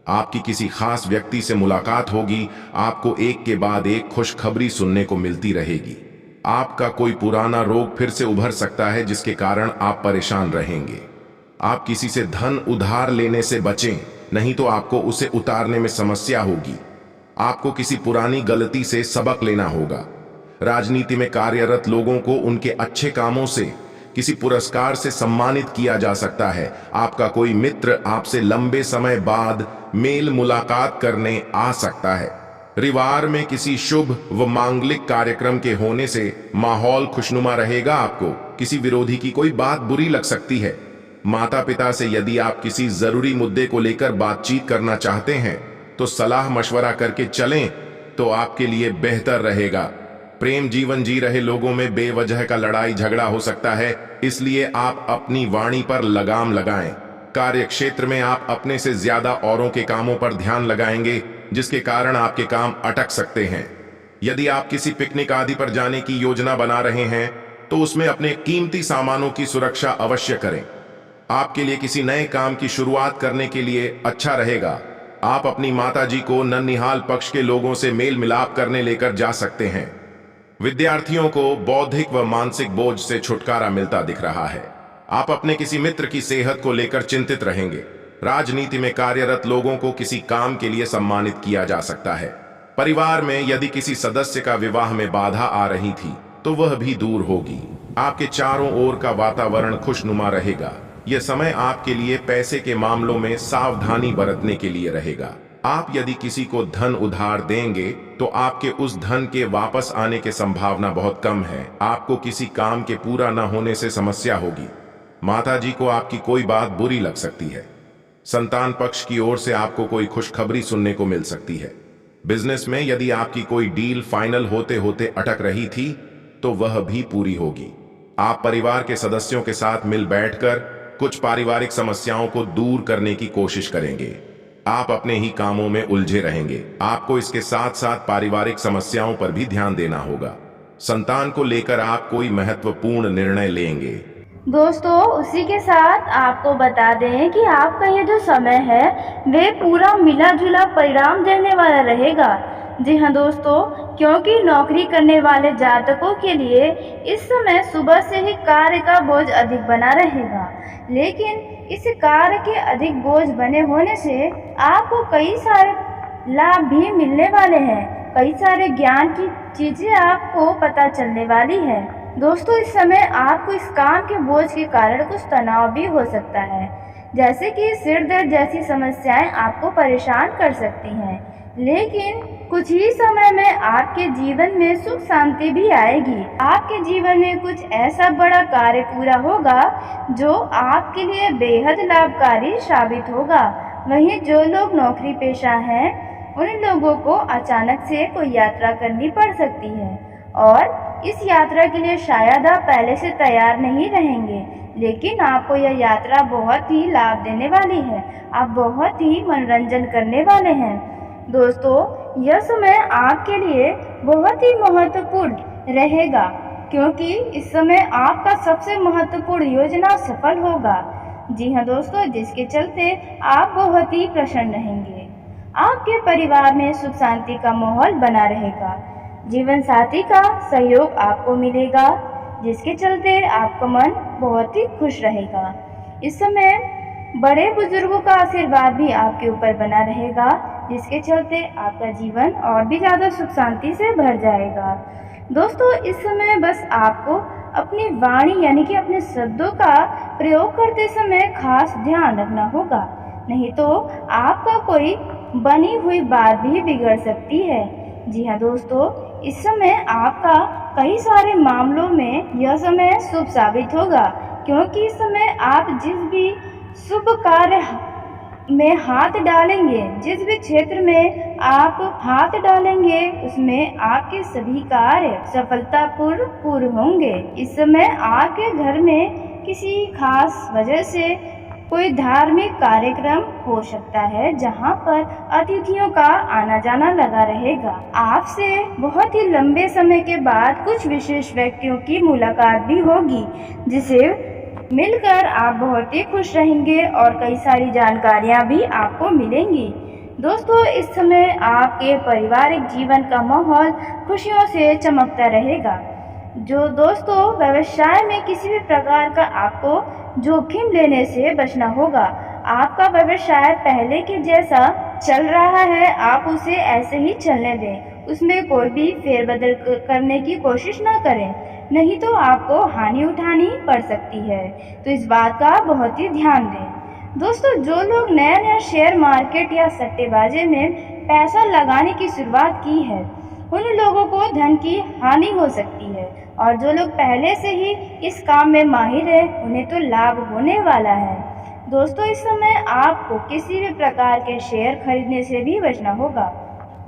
Speaker 1: आपकी किसी खास व्यक्ति से मुलाकात होगी। आपको एक के बाद एक खुशखबरी सुनने को मिलती रहेगी। आपका कोई पुराना रोग फिर से उभर सकता है, जिसके कारण आप परेशान रहेंगे। आप किसी से धन उधार लेने से बचें, नहीं तो आपको उसे उतारने में समस्या होगी। आपको किसी पुरानी गलती से सबक लेना होगा। राजनीति में कार्यरत लोगों को उनके अच्छे कामों से, किसी पुरस्कार से सम्मानित किया जा सकता है। आपका कोई मित्र आपसे लंबे समय बाद मेल मुलाकात करने आ सकता है। परिवार में किसी शुभ व मांगलिक कार्यक्रम के होने से माहौल खुशनुमा रहेगा। आपको किसी विरोधी की कोई बात बुरी लग सकती है। माता पिता से यदि आप किसी जरूरी मुद्दे को लेकर बातचीत करना चाहते हैं तो सलाह मशवरा करके चलें तो आपके लिए बेहतर रहेगा। प्रेम जीवन जी रहे लोगों में बेवजह का लड़ाई झगड़ा हो सकता है, इसलिए आप अपनी वाणी पर लगाम लगाएं। कार्य क्षेत्र में आप अपने से ज्यादा औरों के कामों पर ध्यान लगाएंगे, जिसके कारण आपके काम अटक सकते हैं। यदि आप किसी पिकनिक आदि पर जाने की योजना बना रहे हैं तो उसमें अपने कीमती सामानों की सुरक्षा अवश्य करें। आपके लिए किसी नए काम की शुरुआत करने के लिए अच्छा रहेगा। आप अपनी माताजी को ननिहाल पक्ष के लोगों से मेल मिलाप करने लेकर जा सकते हैं। विद्यार्थियों को बौद्धिक व मानसिक बोझ से छुटकारा मिलता दिख रहा है। आप अपने किसी मित्र की सेहत को लेकर चिंतित रहेंगे। राजनीति में कार्यरत लोगों को किसी काम के लिए सम्मानित किया जा सकता है। परिवार में यदि किसी सदस्य का विवाह में बाधा आ रही थी तो वह भी दूर होगी। आपके चारों ओर का वातावरण खुशनुमा रहेगा। यह समय आपके लिए पैसे के मामलों में सावधानी बरतने के लिए रहेगा। आप यदि किसी को धन उधार देंगे तो आपके उस धन के वापस आने की संभावना बहुत कम है। आपको किसी काम के पूरा न होने से समस्या होगी। माताजी को आपकी कोई बात बुरी लग सकती है। संतान पक्ष की ओर से आपको कोई खुशखबरी सुनने को मिल सकती है। बिजनेस में यदि आपकी कोई डील फाइनल होते होते अटक रही थी तो वह भी पूरी होगी। आप परिवार के सदस्यों के साथ मिल बैठकर कुछ पारिवारिक समस्याओं को दूर करने की कोशिश करेंगे। आप अपने ही कामों में उलझे रहेंगे। आपको इसके साथ साथ पारिवारिक समस्याओं पर भी ध्यान देना होगा। संतान को लेकर आप कोई महत्वपूर्ण निर्णय लेंगे।
Speaker 2: दोस्तों, उसी के साथ आपको बता दें कि आपका ये जो समय है वे पूरा मिला जुला परिणाम देने वाला रहेगा। जी हाँ दोस्तों, क्योंकि नौकरी करने वाले जातकों के लिए इस समय सुबह से ही कार्य का बोझ अधिक बना रहेगा, लेकिन इस कार्य के अधिक बोझ बने होने से आपको कई सारे लाभ भी मिलने वाले हैं। कई सारे ज्ञान की चीजें आपको पता चलने वाली है। दोस्तों, इस समय आपको इस काम के बोझ के कारण कुछ तनाव भी हो सकता है, जैसे कि सिर दर्द जैसी समस्याएं आपको परेशान कर सकती हैं। लेकिन कुछ ही समय में आपके जीवन में सुख शांति भी आएगी। आपके जीवन में कुछ ऐसा बड़ा कार्य पूरा होगा जो आपके लिए बेहद लाभकारी साबित होगा। वहीं जो लोग नौकरी पेशा हैं, उन लोगों को अचानक से कोई यात्रा करनी पड़ सकती है और इस यात्रा के लिए शायद आप पहले से तैयार नहीं रहेंगे, लेकिन आपको यह यात्रा बहुत ही लाभ देने वाली है। आप बहुत ही मनोरंजन करने वाले हैं। दोस्तों, यह समय आपके लिए बहुत ही महत्वपूर्ण रहेगा, क्योंकि इस समय आपका सबसे महत्वपूर्ण योजना सफल होगा। जी हाँ दोस्तों, जिसके चलते आप बहुत ही प्रसन्न रहेंगे। आपके परिवार में सुख शांति का माहौल बना रहेगा। जीवन साथी का सहयोग आपको मिलेगा, जिसके चलते आपका मन बहुत ही खुश रहेगा। इस समय बड़े बुजुर्गों का आशीर्वाद भी आपके ऊपर बना रहेगा, जिसके चलते आपका जीवन और भी ज़्यादा सुख शांति से भर जाएगा। दोस्तों, इस समय बस आपको अपनी वाणी यानी कि अपने शब्दों का प्रयोग करते समय खास ध्यान रखना होगा, नहीं तो आपका कोई बनी हुई बात भी बिगड़ सकती है। जी हाँ दोस्तों, इस समय आपका कई सारे मामलों में यह समय शुभ साबित होगा, क्योंकि इस समय आप जिस भी शुभ कार्य में हाथ डालेंगे, जिस भी क्षेत्र में आप हाथ डालेंगे, उसमें आपके सभी कार्य सफलतापूर्वक पूर्ण होंगे। इस समय आपके घर में किसी खास वजह से कोई धार्मिक कार्यक्रम हो सकता है, जहां पर अतिथियों का आना जाना लगा रहेगा। आपसे बहुत ही लंबे समय के बाद कुछ विशेष व्यक्तियों की मुलाकात भी होगी, जिसे मिलकर आप बहुत ही खुश रहेंगे और कई सारी जानकारियां भी आपको मिलेंगी। दोस्तों, इस समय आपके पारिवारिक जीवन का माहौल खुशियों से चमकता रहेगा। जो दोस्तों, व्यवसाय में किसी भी प्रकार का आपको जोखिम लेने से बचना होगा। आपका व्यवसाय पहले के जैसा चल रहा है, आप उसे ऐसे ही चलने दें, उसमें कोई भी फेरबदल करने की कोशिश ना करें, नहीं तो आपको हानि उठानी पड़ सकती है। तो इस बात का बहुत ही ध्यान दें। दोस्तों, जो लोग नया नया शेयर मार्केट या सट्टेबाजी में पैसा लगाने की शुरुआत की है, उन लोगों को धन की हानि हो सकती है, और जो लोग पहले से ही इस काम में माहिर है, उन्हें तो लाभ होने वाला है। दोस्तों, इस समय आपको किसी भी प्रकार के शेयर खरीदने से भी बचना होगा।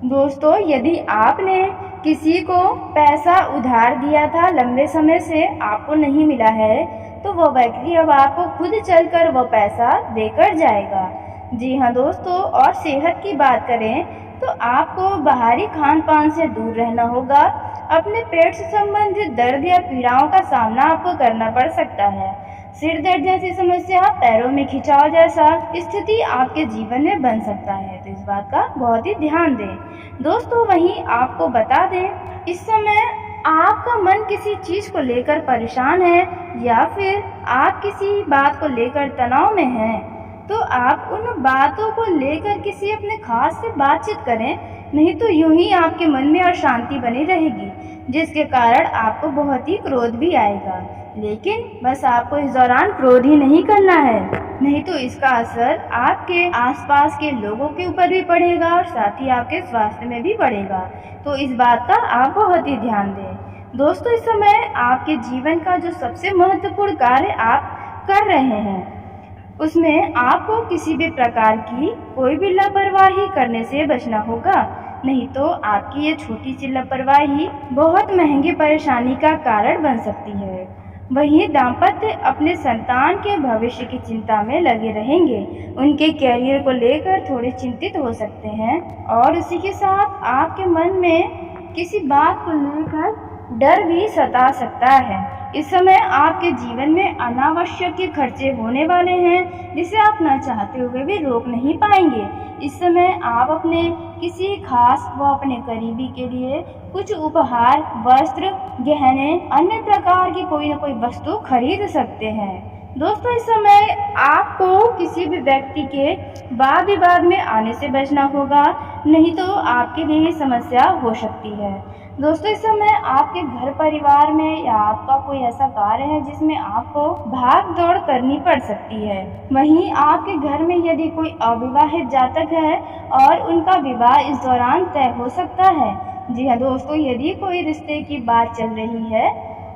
Speaker 2: दोस्तों, यदि आपने किसी को पैसा उधार दिया था, लंबे समय से आपको नहीं मिला है, तो वह व्यक्ति अब आपको खुद चलकर वह पैसा देकर जाएगा। जी हाँ दोस्तों, और सेहत की बात करें तो आपको बाहरी खान पान से दूर रहना होगा। अपने पेट से संबंधित दर्द या पीड़ाओं का सामना आपको करना पड़ सकता है। सिर दर्द जैसी समस्या, पैरों में खिंचाव जैसा स्थिति आपके जीवन में बन सकता है, तो इस बात का बहुत ही ध्यान दें। दोस्तों, वहीं आपको बता दें, इस समय आपका मन किसी चीज़ को लेकर परेशान है या फिर आप किसी बात को लेकर तनाव में हैं, तो आप उन बातों को लेकर किसी अपने खास से बातचीत करें, नहीं तो यूं ही आपके मन में अशांति बनी रहेगी, जिसके कारण आपको बहुत ही क्रोध भी आएगा। लेकिन बस आपको इस दौरान क्रोध ही नहीं करना है, नहीं तो इसका असर आपके आसपास के लोगों के ऊपर भी पड़ेगा और साथ ही आपके स्वास्थ्य में भी पड़ेगा। तो इस बात का आप बहुत ही ध्यान दें। दोस्तों, इस समय आपके जीवन का जो सबसे महत्वपूर्ण कार्य आप कर रहे हैं, उसमें आपको किसी भी प्रकार की कोई भी लापरवाही करने से बचना होगा, नहीं तो आपकी ये छोटी सी लापरवाही बहुत महंगी परेशानी का कारण बन सकती है। वहीं दाम्पत्य अपने संतान के भविष्य की चिंता में लगे रहेंगे, उनके कैरियर को लेकर थोड़े चिंतित हो सकते हैं, और इसी के साथ आपके मन में किसी बात को लेकर डर भी सता सकता है। इस समय आपके जीवन में अनावश्यक खर्चे होने वाले हैं, जिसे आप न चाहते हुए भी रोक नहीं पाएंगे। इस समय आप अपने किसी खास व अपने करीबी के लिए कुछ उपहार, वस्त्र, गहने, अन्य प्रकार की कोई न कोई वस्तु खरीद सकते हैं। दोस्तों इस समय आपको किसी भी व्यक्ति के वाद विवाद में आने से बचना होगा, नहीं तो आपके लिए समस्या हो सकती है। दोस्तों इस समय आपके घर परिवार में या आपका कोई ऐसा कार्य है जिसमें आपको भाग दौड़ करनी पड़ सकती है। वहीं आपके घर में यदि कोई अविवाहित जातक है और उनका विवाह इस दौरान तय हो सकता है। जी हाँ दोस्तों, यदि कोई रिश्ते की बात चल रही है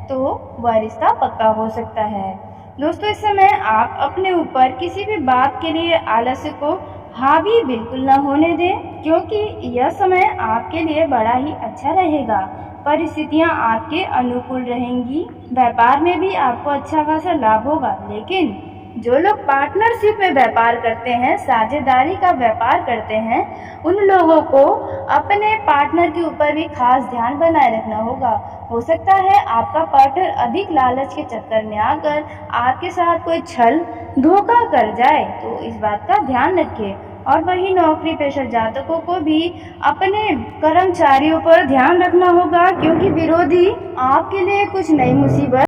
Speaker 2: तो वह रिश्ता पक्का हो सकता है। दोस्तों इस समय आप अपने ऊपर किसी भी बात के लिए आलस्य को हावी बिल्कुल न होने दें, क्योंकि यह समय आपके लिए बड़ा ही अच्छा रहेगा। परिस्थितियां आपके अनुकूल रहेंगी। व्यापार में भी आपको अच्छा खासा लाभ होगा, लेकिन जो लोग पार्टनरशिप में व्यापार करते हैं, साझेदारी का व्यापार करते हैं, उन लोगों को अपने पार्टनर के ऊपर भी खास ध्यान बनाए रखना होगा। हो सकता है आपका पार्टनर अधिक लालच के चक्कर में आकर आपके साथ कोई छल धोखा कर जाए, तो इस बात का ध्यान रखें। और वही नौकरी पेशा जातकों को भी अपने कर्मचारियों पर ध्यान रखना होगा, क्योंकि विरोधी आपके लिए कुछ नई मुसीबत